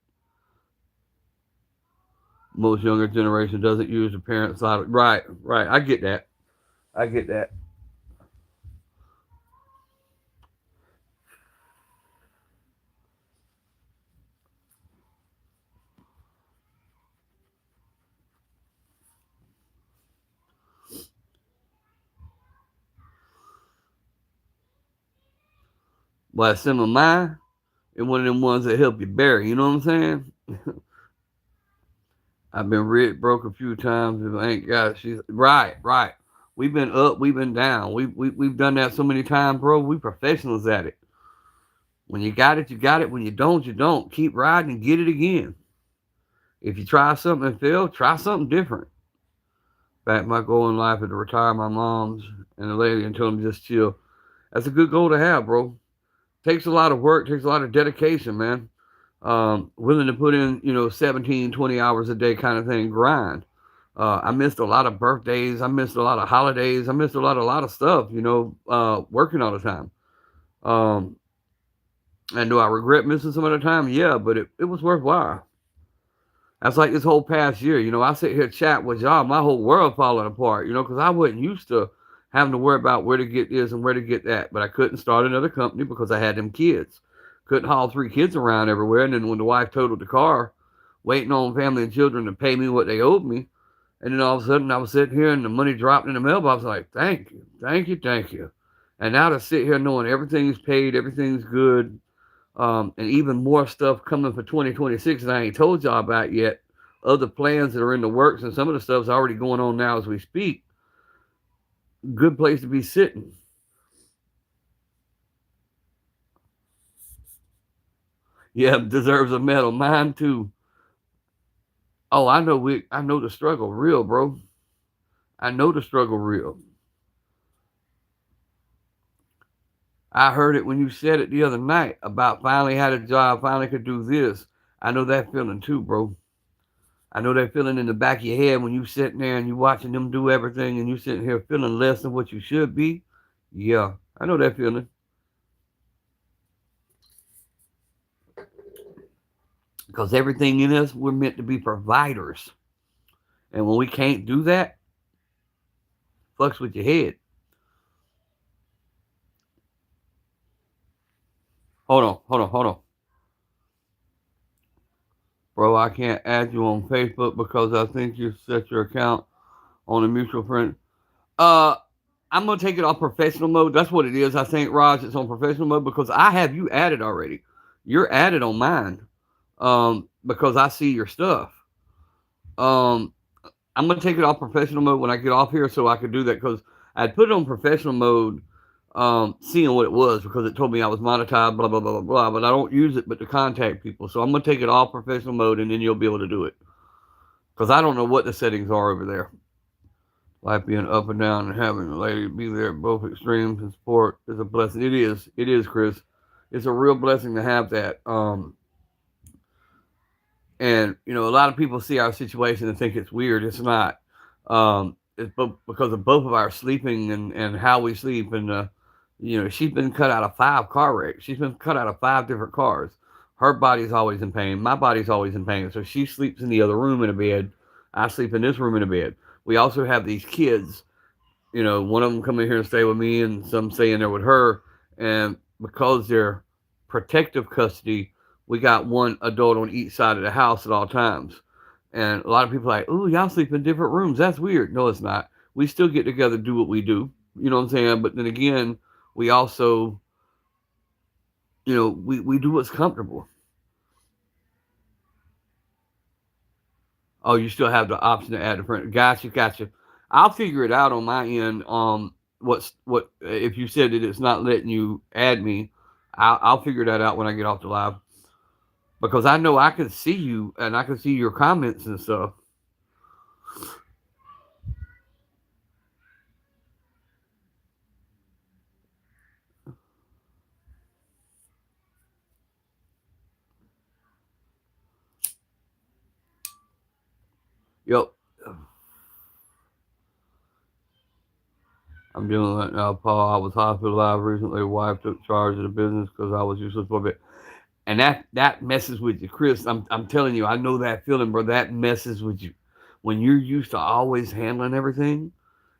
Most younger generation doesn't use the parents' side. Right. I get that. I get that. But some of mine is one of them ones that help you bury. You know what I'm saying? I've been rich, broke a few times. If I ain't got it, she's right. We've been up, we've been down. We've done that so many times, bro. We professionals at it. When you got it, you got it. When you don't, you don't. Keep riding and get it again. If you try something and fail, try something different. Back my goal in life is to retire my moms and the lady and tell them just chill. That's a good goal to have, bro. Takes a lot of work, takes a lot of dedication, man. Willing to put in, 17, 20 hours a day kind of thing, grind. I missed a lot of birthdays. I missed a lot of holidays. I missed a lot of stuff, working all the time. Um, And do I regret missing some of the time? Yeah, but it was worthwhile. That's like this whole past year. I sit here chat with y'all, my whole world falling apart, because I wasn't used to having to worry about where to get this and where to get that. But I couldn't start another company because I had them kids. Couldn't haul 3 kids around everywhere. And then when the wife totaled the car, waiting on family and children to pay me what they owed me. And then all of a sudden I was sitting here and the money dropped in the mailbox. Like, thank you, thank you, thank you. And now to sit here knowing everything's paid, everything's good, and even more stuff coming for 2026 that I ain't told y'all about yet. Other plans that are in the works, and some of the stuff's already going on now as we speak. Good place to be sitting. Yeah, deserves a medal. Mine too. Oh, I know the struggle real, bro. I know the struggle real. I heard it when you said it the other night about finally had a job, finally could do this. I know that feeling too, bro. I know that feeling in the back of your head when you sitting there and you watching them do everything and you sitting here feeling less than what you should be. Yeah, I know that feeling. Because everything in us, we're meant to be providers. And when we can't do that, fucks with your head. Hold on. Bro, I can't add you on Facebook because I think you set your account on a mutual friend. Uh, I'm gonna take it off professional mode. That's what it is. I think, Raj, it's on professional mode because I have you added already. You're added on mine. Because I see your stuff. Um, I'm gonna take it off professional mode when I get off here, so I could do that because I'd put it on professional mode, seeing what it was because it told me I was monetized, blah blah blah blah blah. But I don't use it, but to contact people. So I'm gonna take it off professional mode, and then you'll be able to do it because I don't know what the settings are over there. Life being up and down and having a lady be there at both extremes and support is a blessing. It is. It is, Chris. It's a real blessing to have that. And a lot of people see our situation and think it's weird. It's not. It's because of both of our sleeping and how we sleep. And she's been cut out of 5 car wrecks. She's been cut out of 5 different cars. Her body's always in pain. My body's always in pain. So she sleeps in the other room in a bed. I sleep in this room in a bed. We also have these kids. One of them come in here and stay with me, and some stay in there with her. And because they're protective custody, we got one adult on each side of the house at all times. And a lot of people are like, "Ooh, y'all sleep in different rooms. That's weird." No, it's not. We still get together, do what we do. You know what I'm saying? But then again, we also, we do what's comfortable. Oh, you still have the option to add a friend. Gotcha. I'll figure it out on my end. What if you said that it's not letting you add me? I'll figure that out when I get off the live because I know I can see you and I can see your comments and stuff. Yep, I'm doing that now, Paul. I was hospitalized recently. Wife took charge of the business because I was useless for a bit, and that messes with you, Chris. I'm telling you, I know that feeling, bro. That messes with you when you're used to always handling everything.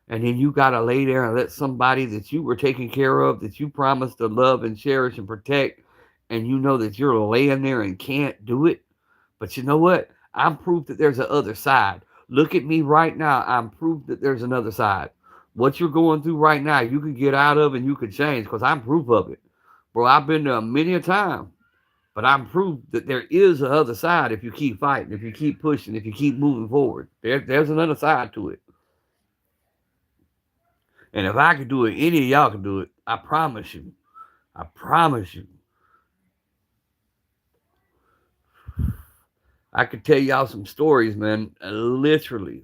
And then you got to lay there and let somebody that you were taking care of, that you promised to love and cherish and protect, and you know that you're laying there and can't do it. But you know what? I'm proof that there's an other side. Look at me right now. I'm proof that there's another side. What you're going through right now, you can get out of and you can change because I'm proof of it. Bro, I've been there many a time, but I'm proof that there is a other side if you keep fighting, if you keep pushing, if you keep moving forward. There's another side to it. And if I could do it, any of y'all can do it. I promise you. I promise you. I could tell y'all some stories, man. Literally.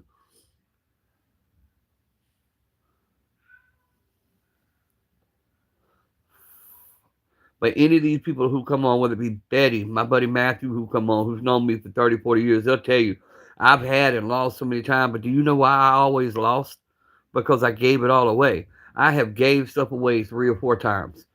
But any of these people who come on, whether it be Betty, my buddy Matthew, who come on, who's known me for 30, 40 years, they'll tell you, I've had and lost so many times. But do you know why I always lost? Because I gave it all away. I have gave stuff away 3 or 4 times.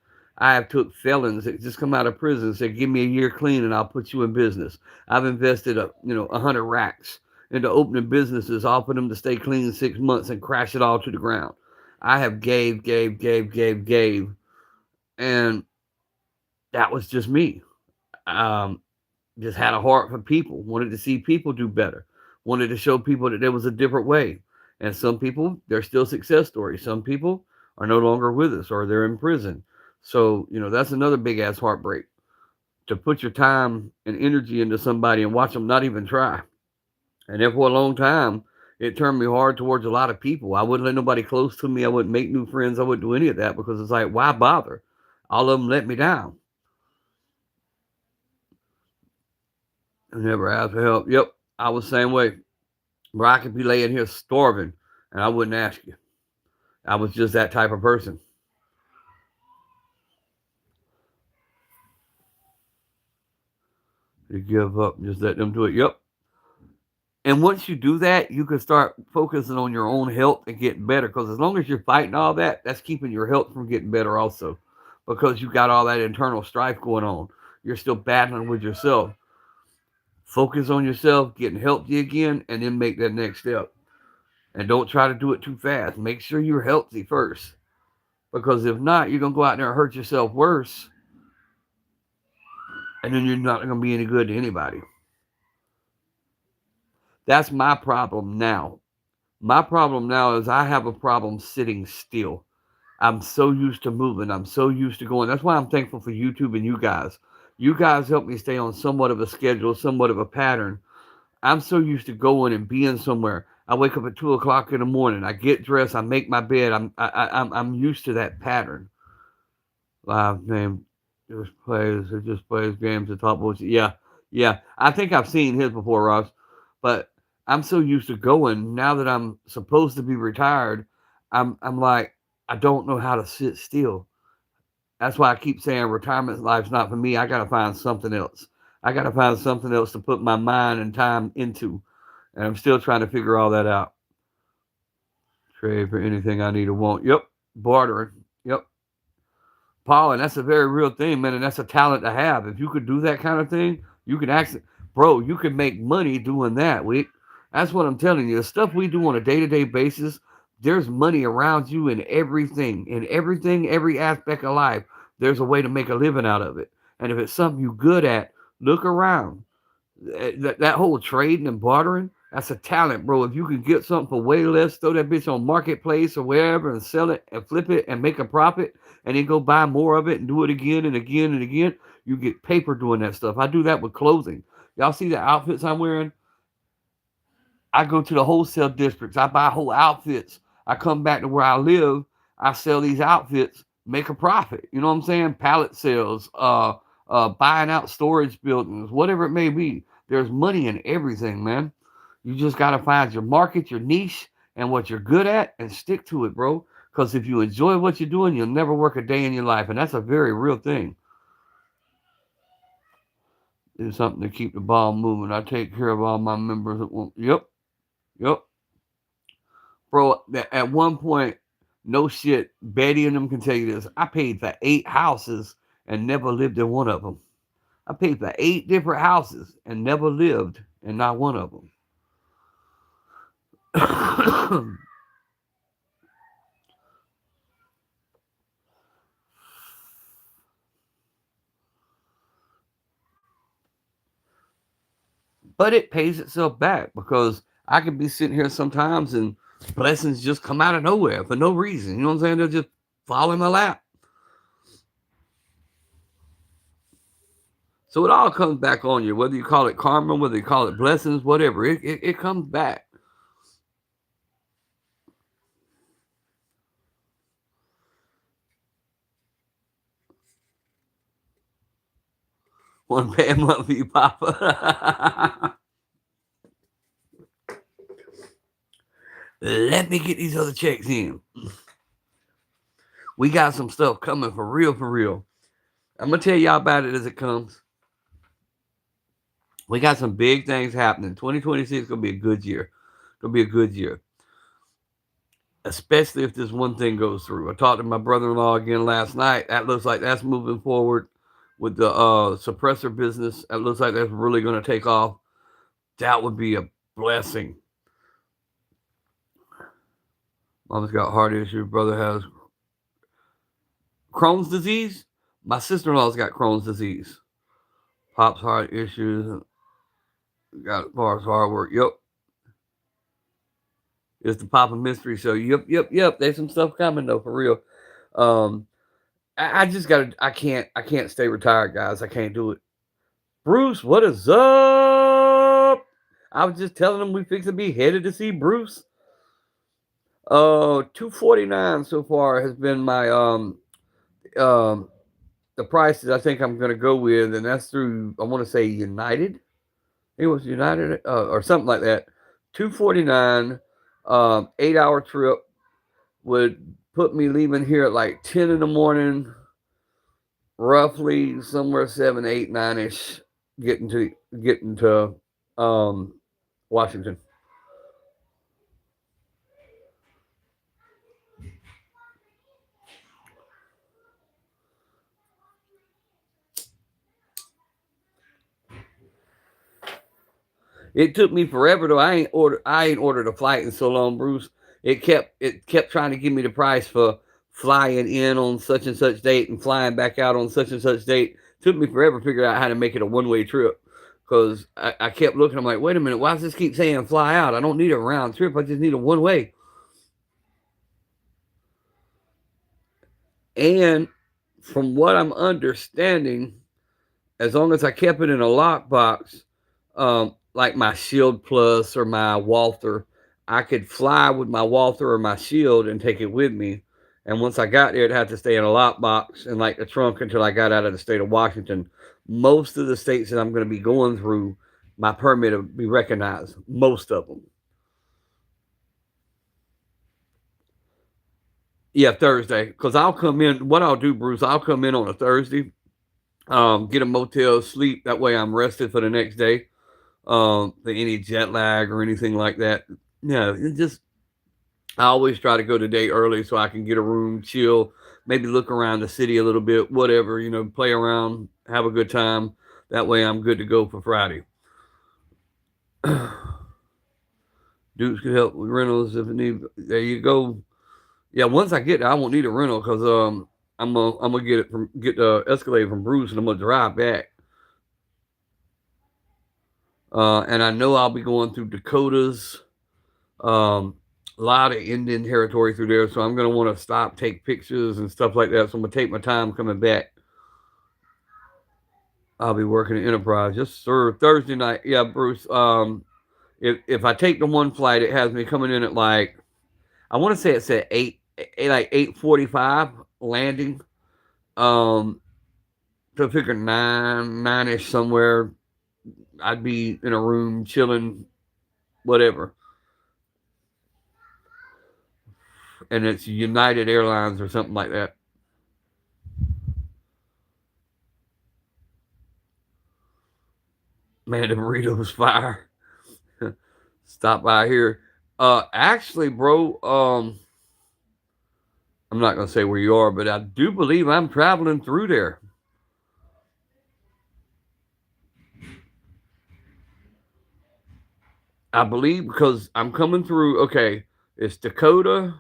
I have took felons that just come out of prison and said, "Give me a year clean, and I'll put you in business." I've invested 100 racks into opening businesses, offered them to stay clean 6 months and crash it all to the ground. I have gave, and that was just me. Um, just had a heart for people, wanted to see people do better, wanted to show people that there was a different way. And some people, they're still success stories. Some people are no longer with us or they're in prison. So, that's another big ass heartbreak to put your time and energy into somebody and watch them not even try. And then for a long time, it turned me hard towards a lot of people. I wouldn't let nobody close to me. I wouldn't make new friends. I wouldn't do any of that because it's like, why bother? All of them let me down. I never asked for help. Yep, I was the same way. Bro, I could be laying here starving and I wouldn't ask you. I was just that type of person. You give up and just let them do it. Yep. And once you do that, you can start focusing on your own health and getting better. Because as long as you're fighting all that, that's keeping your health from getting better also. Because you got all that internal strife going on. You're still battling with yourself. Focus on yourself, getting healthy again, and then make that next step. And don't try to do it too fast. Make sure you're healthy first. Because if not, you're going to go out there and hurt yourself worse. And then you're not going to be any good to anybody. That's my problem now. My problem now is I have a problem sitting still. I'm so used to moving. I'm so used to going. That's why I'm thankful for YouTube and you guys. You guys help me stay on somewhat of a schedule, somewhat of a pattern. I'm so used to going and being somewhere. I wake up at 2 o'clock in the morning. I get dressed. I make my bed. I'm used to that pattern. Live name it just plays games to top bullshit. Yeah. I think I've seen his before, Ross. But I'm so used to going now that I'm supposed to be retired. I'm like I don't know how to sit still. That's why I keep saying retirement life's not for me. I gotta find something else. I gotta find something else to put my mind and time into. And I'm still trying to figure all that out. Trade for anything I need or want. Yep. Bartering. Yep. Paul, and that's a very real thing, man, and that's a talent to have. If you could do that kind of thing, you could actually, bro, you could make money doing that. That's what I'm telling you. The stuff we do on a day-to-day basis, there's money around you in everything, every aspect of life. There's a way to make a living out of it. And if it's something you're good at, look around. That whole trading and bartering, that's a talent, bro. If you can get something for way less, throw that bitch on marketplace or wherever and sell it and flip it and make a profit and then go buy more of it and do it again and again and again, you get paper doing that stuff. I do that with clothing. Y'all see the outfits I'm wearing? I go to the wholesale districts. I buy whole outfits. I come back to where I live. I sell these outfits, make a profit. You know what I'm saying? Pallet sales, buying out storage buildings, whatever it may be. There's money in everything, man. You just got to find your market, your niche, and what you're good at and stick to it, bro. Because if you enjoy what you're doing, you'll never work a day in your life. And that's a very real thing. Do something to keep the ball moving. I take care of all my members at once. Yep. Bro, at one point, no shit, Betty and them can tell you this. I paid for 8 houses and never lived in one of them. I paid for 8 different houses and never lived in not one of them. But it pays itself back because I could be sitting here sometimes and blessings just come out of nowhere for no reason. You know what I'm saying? They'll just fall in my lap. So it all comes back on you, whether you call it karma, whether you call it blessings, whatever. It comes back. One bad month for you, Papa. Let me get these other checks in. We got some stuff coming for real, for real. I'm going to tell y'all about it as it comes. We got some big things happening. 2026 is going to be a good year. It's going to be a good year. especially if this one thing goes through. I talked to my brother-in-law again last night. That looks like that's moving forward with the suppressor business. That looks like that's really going to take off. That would be a blessing. Mom's got heart issues. Brother has Crohn's disease. My sister-in-law's got Crohn's disease. Pop's heart issues. Got as far as hard work. Yep. It's the Papa Mystery Show. Yep. There's some stuff coming though, for real. Um, I just gotta. I can't stay retired, guys. I can't do it. Bruce, what is up? I was just telling him we fix to be headed to see Bruce. 249 so far has been my the prices I think I'm gonna go with, and that's through, I want to say, United. It was United or something like that. 249, 8-hour trip would put me leaving here at like 10 in the morning, roughly somewhere 7, 8, 9-ish, getting to Washington. It took me forever though. I ain't ordered a flight in so long, Bruce. It kept trying to give me the price for flying in on such and such date and flying back out on such and such date. It took me forever to figure out how to make it a one-way trip. Because I kept looking, I'm like, wait a minute, why does this keep saying fly out? I don't need a round trip, I just need a one way. And from what I'm understanding, as long as I kept it in a lockbox, like my Shield Plus or my Walther, I could fly with my Walther or my Shield and take it with me. And once I got there, it'd have to stay in a lockbox and like the trunk until I got out of the state of Washington. Most of the states that I'm going to be going through, my permit will be recognized. Most of them. Yeah, Thursday. Because I'll come in. What I'll do, Bruce, I'll come in on a Thursday, get a motel, sleep. That way I'm rested for the next day. For any jet lag or anything like that. Yeah, it just I always try to go the day early so I can get a room, chill, maybe look around the city a little bit, whatever, play around, have a good time. That way I'm good to go for Friday. Dukes could help with rentals if it need. There you go. Yeah, once I get there, I won't need a rental because I'm gonna get the Escalade from Bruce and I'm gonna drive back. And I know I'll be going through Dakotas. A lot of Indian territory through there, so I'm gonna want to stop, take pictures and stuff like that. So I'm gonna take my time coming back. I'll be working at Enterprise. Yes, sir. Thursday night. Yeah, Bruce. If I take the one flight, it has me coming in at like, I want to say it's at 8:45 landing. So figure 9-ish somewhere. I'd be in a room chilling, whatever. And it's United Airlines or something like that. Man, the burritos fire. Stop by here. Actually, bro, I'm not gonna say where you are, but I do believe I'm traveling through there. I believe because I'm coming through. Okay, it's Dakota,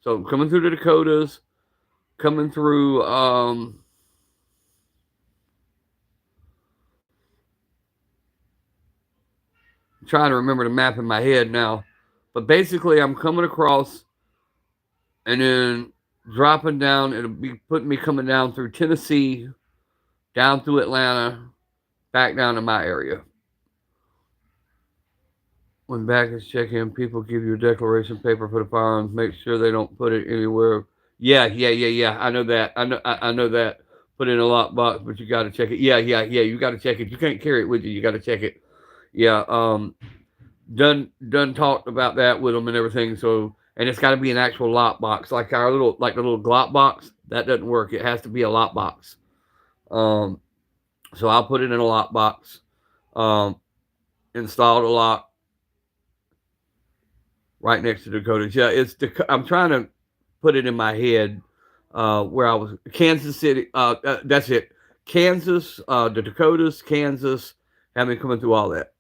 so I'm coming through the Dakotas, coming through. I'm trying to remember the map in my head now, but basically I'm coming across, and then dropping down. It'll be putting me coming down through Tennessee, down through Atlanta, back down to my area. When baggage check-in, people give you a declaration paper for the firearms. Make sure they don't put it anywhere. Yeah. I know that. I know that. Put it in a lockbox, but you got to check it. Yeah. You got to check it. You can't carry it with you. You got to check it. Yeah. Done talked about that with them and everything. So, and it's got to be an actual lockbox, like the little Glock box. That doesn't work. It has to be a lockbox. So I'll put it in a lockbox. Install the lock. right next to Dakotas. Yeah, I'm trying to put it in my head where I was. Kansas City. That's it. Kansas, the Dakotas, Kansas. Have me coming through all that.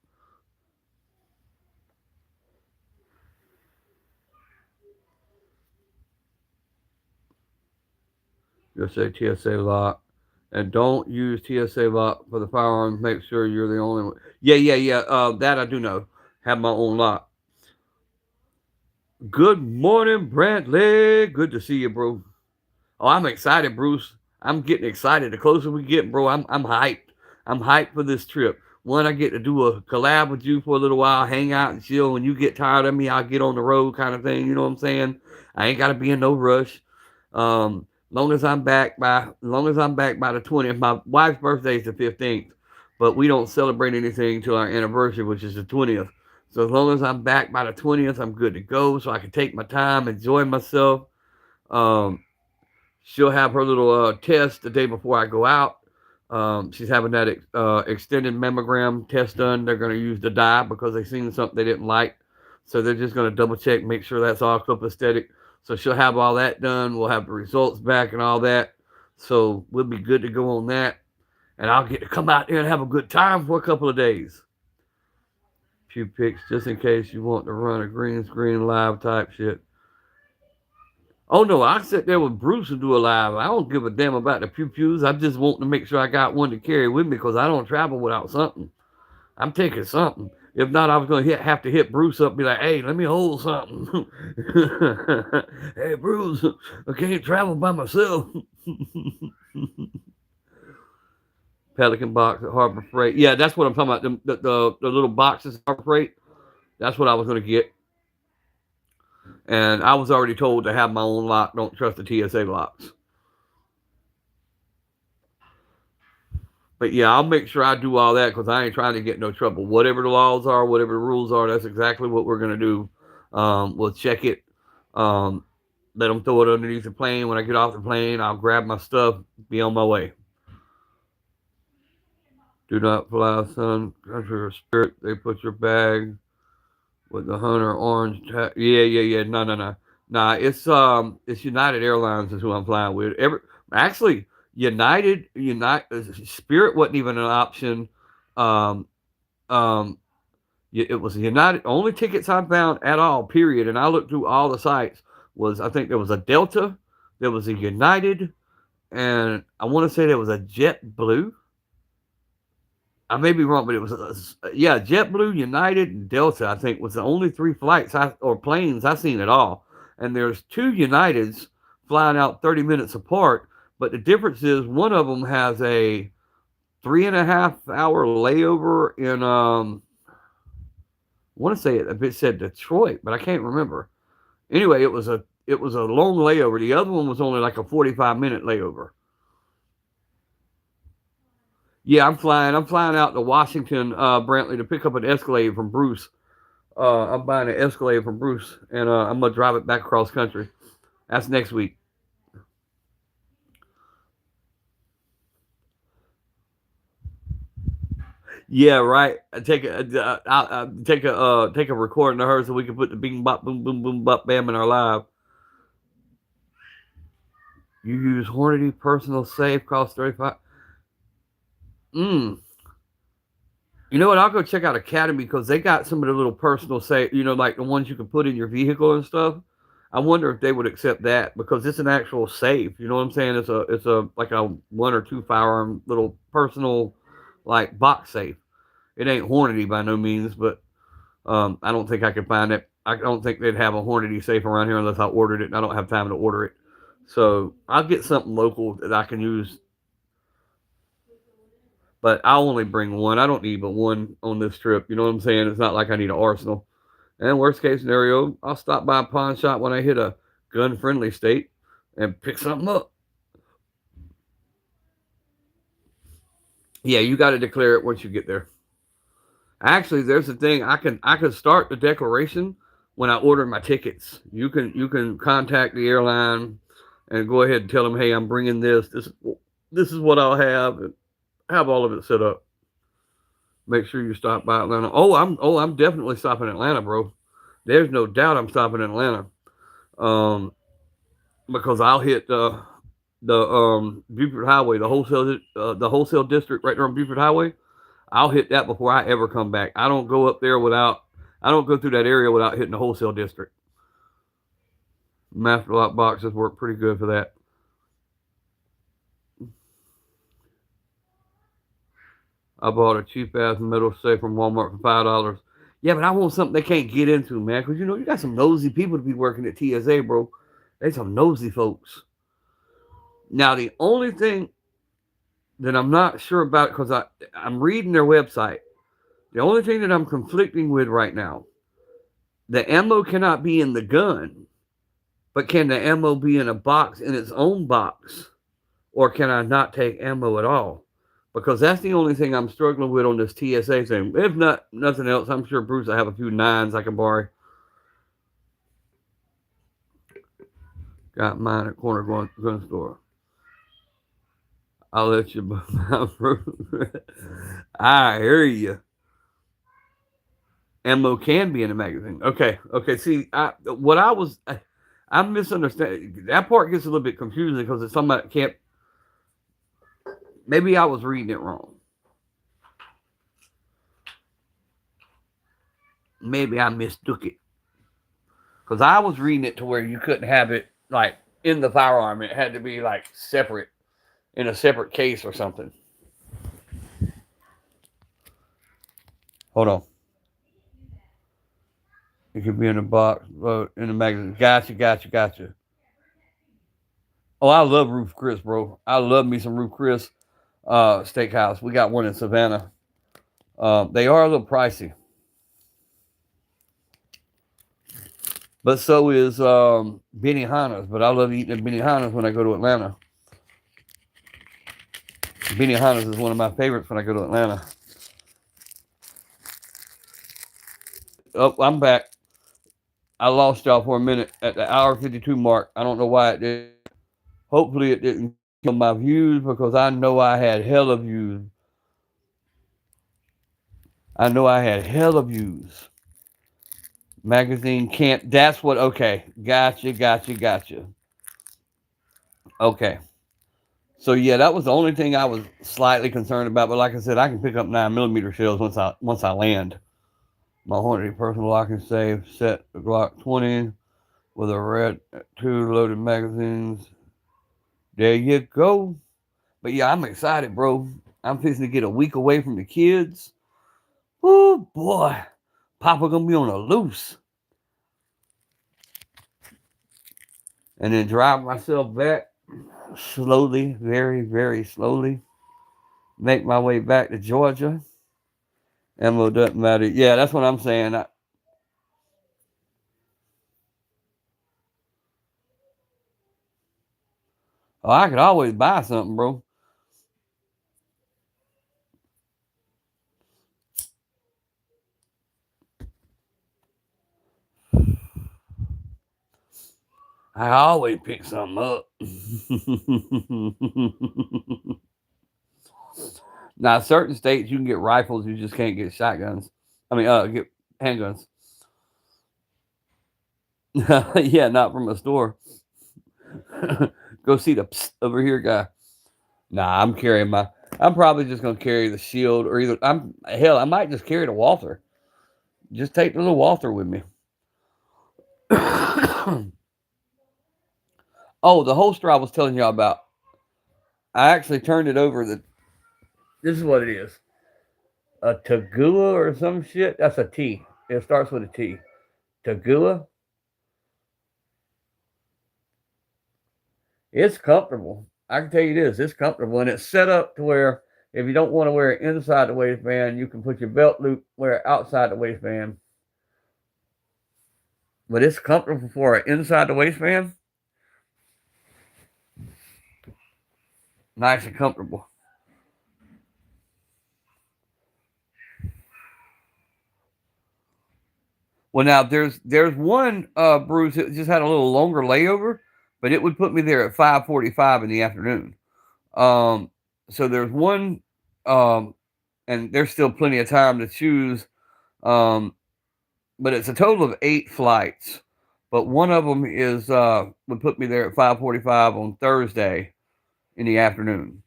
You'll say TSA lock. And don't use TSA lock for the firearms. Make sure you're the only one. Yeah, yeah, yeah. That I do know. Have my own lock. Good morning, Brantley. Good to see you, bro. Oh, I'm excited, Bruce. I'm getting excited. The closer we get, bro, I'm hyped. I'm hyped for this trip. One, I get to do a collab with you for a little while, hang out and chill. When you get tired of me, I'll get on the road, kind of thing. You know what I'm saying? I ain't gotta be in no rush. Long as I'm back by the 20th. My wife's birthday is the 15th, but we don't celebrate anything till our anniversary, which is the 20th. So as long as I'm back by the 20th, I'm good to go. So I can take my time, enjoy myself. Um, She'll have her little test the day before I go out. She's having that extended mammogram test done. They're going to use the dye because they seen something they didn't like. So they're just going to double check, make sure that's all copacetic. So she'll have all that done. We'll have the results back and all that. So we'll be good to go on that. And I'll get to come out there and have a good time for a couple of days. Few pics just in case you want to run a green screen live type shit. Oh no, I sit there with Bruce and do a live. I don't give a damn about the pew pews. I just want to make sure I got one to carry with me because I don't travel without something. I'm taking something. If not, I was gonna have to hit Bruce up, and be like, "Hey, let me hold something." Hey, Bruce, I can't travel by myself. Pelican box at Harbor Freight. Yeah, that's what I'm talking about. The little boxes at Harbor Freight. That's what I was gonna get. And I was already told to have my own lock. Don't trust the TSA locks. But yeah, I'll make sure I do all that because I ain't trying to get no trouble. Whatever the laws are, whatever the rules are, that's exactly what we're going to do. We'll check it. Let them throw it underneath the plane. When I get off the plane, I'll grab my stuff, be on my way. Do not fly, son. Country or spirit. They put your bag with the hunter orange tag. Yeah. No. Nah, it's United Airlines is who I'm flying with. Actually, United Spirit wasn't even an option. Um, um, it was United. Only tickets I found at all. Period. And I looked through all the sites. I think there was a Delta, there was a United, and I want to say there was a JetBlue. I may be wrong, but it was JetBlue, United, and Delta. I think was the only three flights or planes I seen at all. And there's two Uniteds flying out 30 minutes apart. But the difference is one of them has a 3.5 hour layover in I want to say it said Detroit, but I can't remember. Anyway, it was a long layover. The other one was only like a 45-minute layover. Yeah, I'm flying out to Washington, Brantley, to pick up an Escalade from Bruce. I'm buying an Escalade from Bruce, and I'm gonna drive it back across country. That's next week. Yeah, right. Take a recording of her so we can put the bing bop boom boom boom bop bam in our live. You use Hornady personal safe cost 35. You know what? I'll go check out Academy because they got some of the little personal safe, like the ones you can put in your vehicle and stuff. I wonder if they would accept that because it's an actual safe. You know what I'm saying? It's a like a 1 or 2 firearm little personal like box safe. It ain't Hornady by no means, but I don't think I could find it. I don't think they'd have a Hornady safe around here unless I ordered it, and I don't have time to order it. So I'll get something local that I can use. But I'll only bring one. I don't need but one on this trip. You know what I'm saying? It's not like I need an arsenal. And worst case scenario, I'll stop by a pawn shop when I hit a gun-friendly state and pick something up. Yeah, you got to declare it once you get there. Actually, there's the thing. I can start the declaration when I order my tickets. You can contact the airline and go ahead and tell them, hey, I'm bringing this. This is what I'll have, and have all of it set up. Make sure you stop by Atlanta. I'm definitely stopping in Atlanta, bro. there's no doubt I'm stopping in Atlanta. Um, because I'll hit the Buford Highway, the wholesale district right there on Buford Highway. I'll hit that before I ever come back. I don't go up there without. I don't go through that area without hitting the wholesale district. Master lock boxes work pretty good for that. I bought a cheap ass metal safe from Walmart for $5. Yeah, but I want something they can't get into, man. Because you got some nosy people to be working at TSA, bro. They some nosy folks. Now the only thing that I'm not sure about, because I'm reading their website. The only thing that I'm conflicting with right now, the ammo cannot be in the gun, but can the ammo be in a box in its own box? Or can I not take ammo at all? Because that's the only thing I'm struggling with on this TSA thing. If not nothing else, I'm sure Bruce will have a few nines I can borrow. Got mine at corner gun store. I'll let you buy my fruit. I hear you. Ammo can be in a magazine. Okay. See, I'm misunderstanding. That part gets a little bit confusing because it's something I can't. Maybe I was reading it wrong. Maybe I mistook it. Because I was reading it to where you couldn't have it like in the firearm. It had to be like separate in a separate case or something. Hold on. It could be in a box, in a magazine. Gotcha. Oh, I love Roof Chris, bro. I love me some Roof Chris steakhouse. We got one in Savannah. They are a little pricey. But so is Benihana's. But I love eating at Benihana's when I go to Atlanta. Benihana's is one of my favorites when I go to Atlanta. Oh, I'm back. I lost y'all for a minute at the hour 52 mark. I don't know why it did. Hopefully it didn't kill my views because I know I had hella views. Magazine can't. That's what. Okay. Gotcha. Okay. So yeah, that was the only thing I was slightly concerned about. But like I said, I can pick up 9mm shells once I land. My Hornady personal locking safe set the Glock 20 with a red 2 loaded magazines. There you go. But yeah, I'm excited, bro. I'm fixing to get a week away from the kids. Oh boy, Papa gonna be on a loose. And then drive myself back slowly, very, very slowly. Make my way back to Georgia. Ammo doesn't matter. Yeah, that's what I'm saying. I could always buy something, bro. I always pick something up. Now, certain states you can get rifles, you just can't get shotguns. Get handguns. Yeah, not from a store. Go see the over here guy. Nah, I'm probably just gonna carry the shield, or I might just carry the Walther. Just take the little Walther with me. Oh, the holster I was telling y'all about. I actually turned it over. This is what it is. A Tagua or some shit. That's a T. It starts with a T. Tagua. It's comfortable. I can tell you this. It's comfortable, and it's set up to where if you don't want to wear it inside the waistband, you can put your belt loop wear it outside the waistband. But it's comfortable for an inside the waistband. Nice and comfortable. Well, now there's one Bruce that just had a little longer layover, but it would put me there at 5:45 in the afternoon. So there's one, and there's still plenty of time to choose, but it's a total of 8 flights. But one of them is would put me there at 5:45 on Thursday in the afternoon,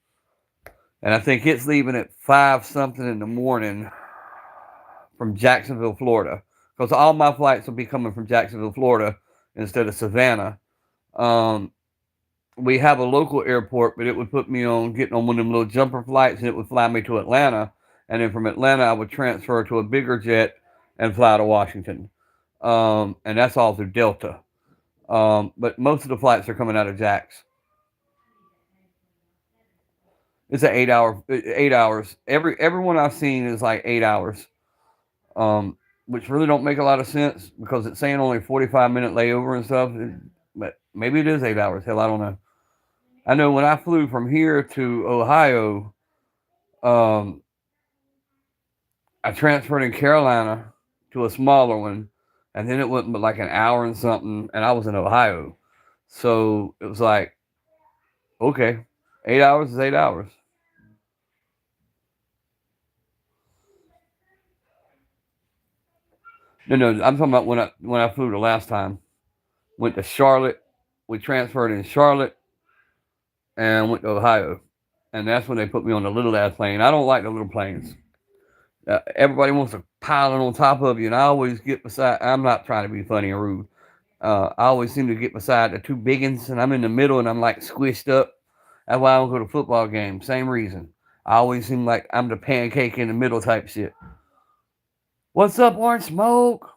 and I think it's leaving at 5 something in the morning from Jacksonville, Florida, because all my flights will be coming from Jacksonville, Florida, instead of Savannah. Um, we have a local airport, but it would put me on getting on one of them little jumper flights, and it would fly me to Atlanta, and then from Atlanta I would transfer to a bigger jet and fly to Washington, and that's all through Delta. But most of the flights are coming out of Jax. It's an 8 hour, 8 hours. Everyone I've seen is like 8 hours, which really don't make a lot of sense because it's saying only 45-minute layover and stuff. But maybe it is 8 hours. Hell, I don't know. I know when I flew from here to Ohio, um, I transferred in Carolina to a smaller one, and then it went but like an hour and something, and I was in Ohio. So it was like, okay, 8 hours is 8 hours. No, I'm talking about when I flew the last time. Went to Charlotte. We transferred in Charlotte and went to Ohio, and that's when they put me on the little ass plane. I don't like the little planes. Everybody wants to pile it on top of you, and I always get beside. I'm not trying to be funny or rude. I always seem to get beside the two big ones, and I'm in the middle, and I'm like squished up. That's why I don't go to football games. Same reason. I always seem like I'm the pancake in the middle type shit. What's up, Orange Smoke?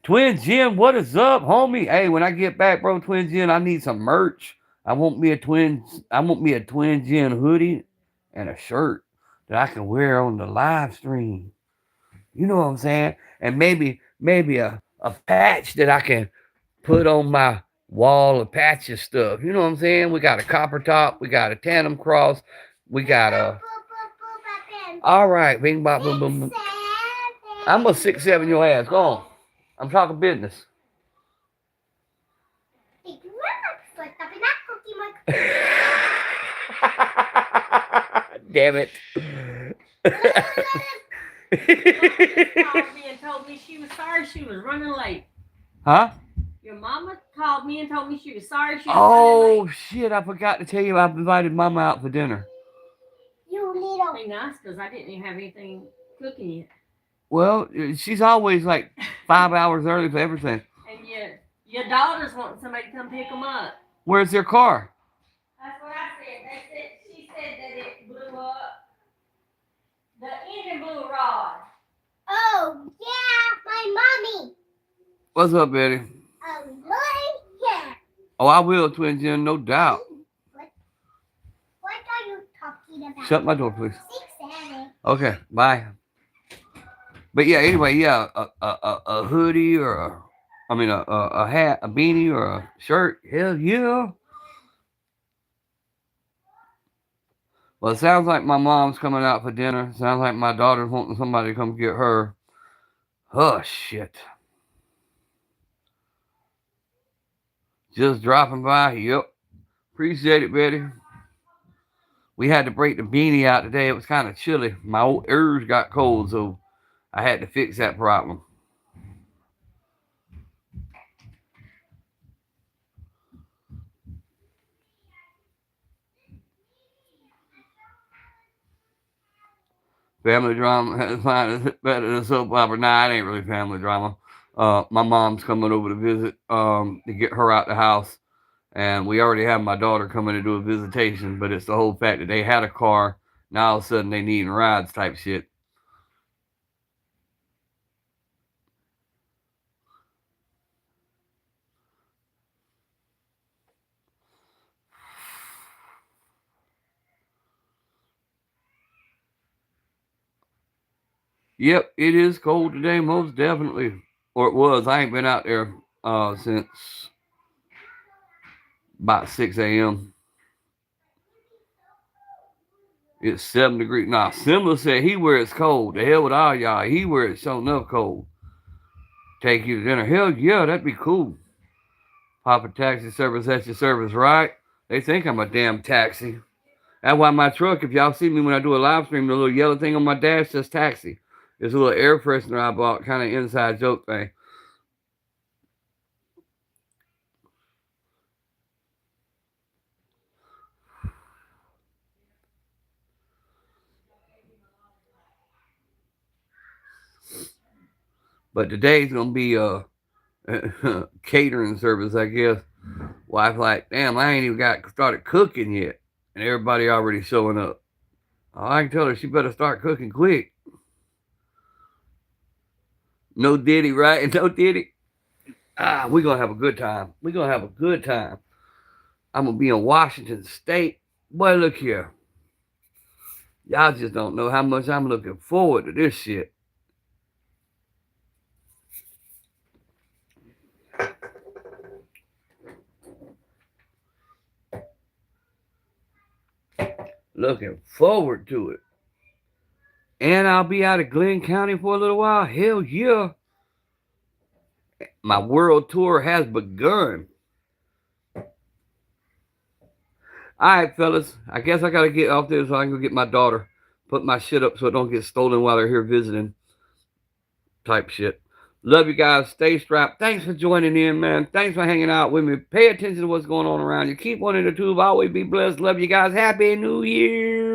Twin Jim, what is up, homie? Hey, when I get back, bro, Twin Jim, I need some merch. I want me a twin Jim hoodie and a shirt that I can wear on the live stream. You know what I'm saying? And maybe a patch that I can put on my wall of patches stuff. You know what I'm saying? We got a copper top, we got a tandem cross, we got a. All right, bing bop boom boom boom. I'm gonna 6'7" your ass. Go on. I'm talking business. Damn it. Called me and told me she was sorry she was running late. Huh? Your mama called me and told me she was sorry she was running late. Oh shit! I forgot to tell you I've invited Mama out for dinner. You need to be nice because I didn't even have anything cooking yet. Well, she's always like 5 hours early for everything. And your daughters want somebody to come pick them up. Where's their car? That's what I said. She said that it blew up. The engine blew a rod. Oh, yeah, my mommy. What's up, Betty? Yeah. Oh, I will, Twin Jim, no doubt. What are you talking about? Shut my door, please. 6'7". Okay, bye. But yeah, anyway, yeah, a hoodie or a hat, a beanie or a shirt. Hell yeah. Well, it sounds like my mom's coming out for dinner. Sounds like my daughter's wanting somebody to come get her. Oh, shit. Just dropping by. Yep. Appreciate it, Betty. We had to break the beanie out today. It was kind of chilly. My old ears got cold, so I had to fix that problem. Family drama is better than soap opera. Nah, it ain't really family drama. My mom's coming over to visit to get her out the house. And we already have my daughter coming to do a visitation, but it's the whole fact that they had a car. Now all of a sudden they need rides type shit. Yep, it is cold today, most definitely. Or it was. I ain't been out there since about 6 a.m. It's 7 degrees. Nah, Simba said he wears cold. The hell with all y'all. He wears so enough cold. Take you to dinner. Hell yeah, that'd be cool. Papa taxi service at your service, right? They think I'm a damn taxi. That's why my truck, if y'all see me when I do a live stream, the little yellow thing on my dash says taxi. It's a little air freshener I bought, kind of inside joke thing. But today's gonna be a catering service, I guess. Wife like, damn, I ain't even got started cooking yet, and everybody already showing up. Oh, I can tell her she better start cooking quick. No diddy, right? No diddy. We're gonna have a good time. We're gonna have a good time. I'm gonna be in Washington State. Boy, look here. Y'all just don't know how much I'm looking forward to this shit. Looking forward to it. And I'll be out of Glenn County for a little while. Hell yeah. My world tour has begun. Alright, fellas. I guess I gotta get off there so I can go get my daughter. Put my shit up so it don't get stolen while they're here visiting. Type shit. Love you guys. Stay strapped. Thanks for joining in, man. Thanks for hanging out with me. Pay attention to what's going on around you. Keep one in the tube. Always be blessed. Love you guys. Happy New Year.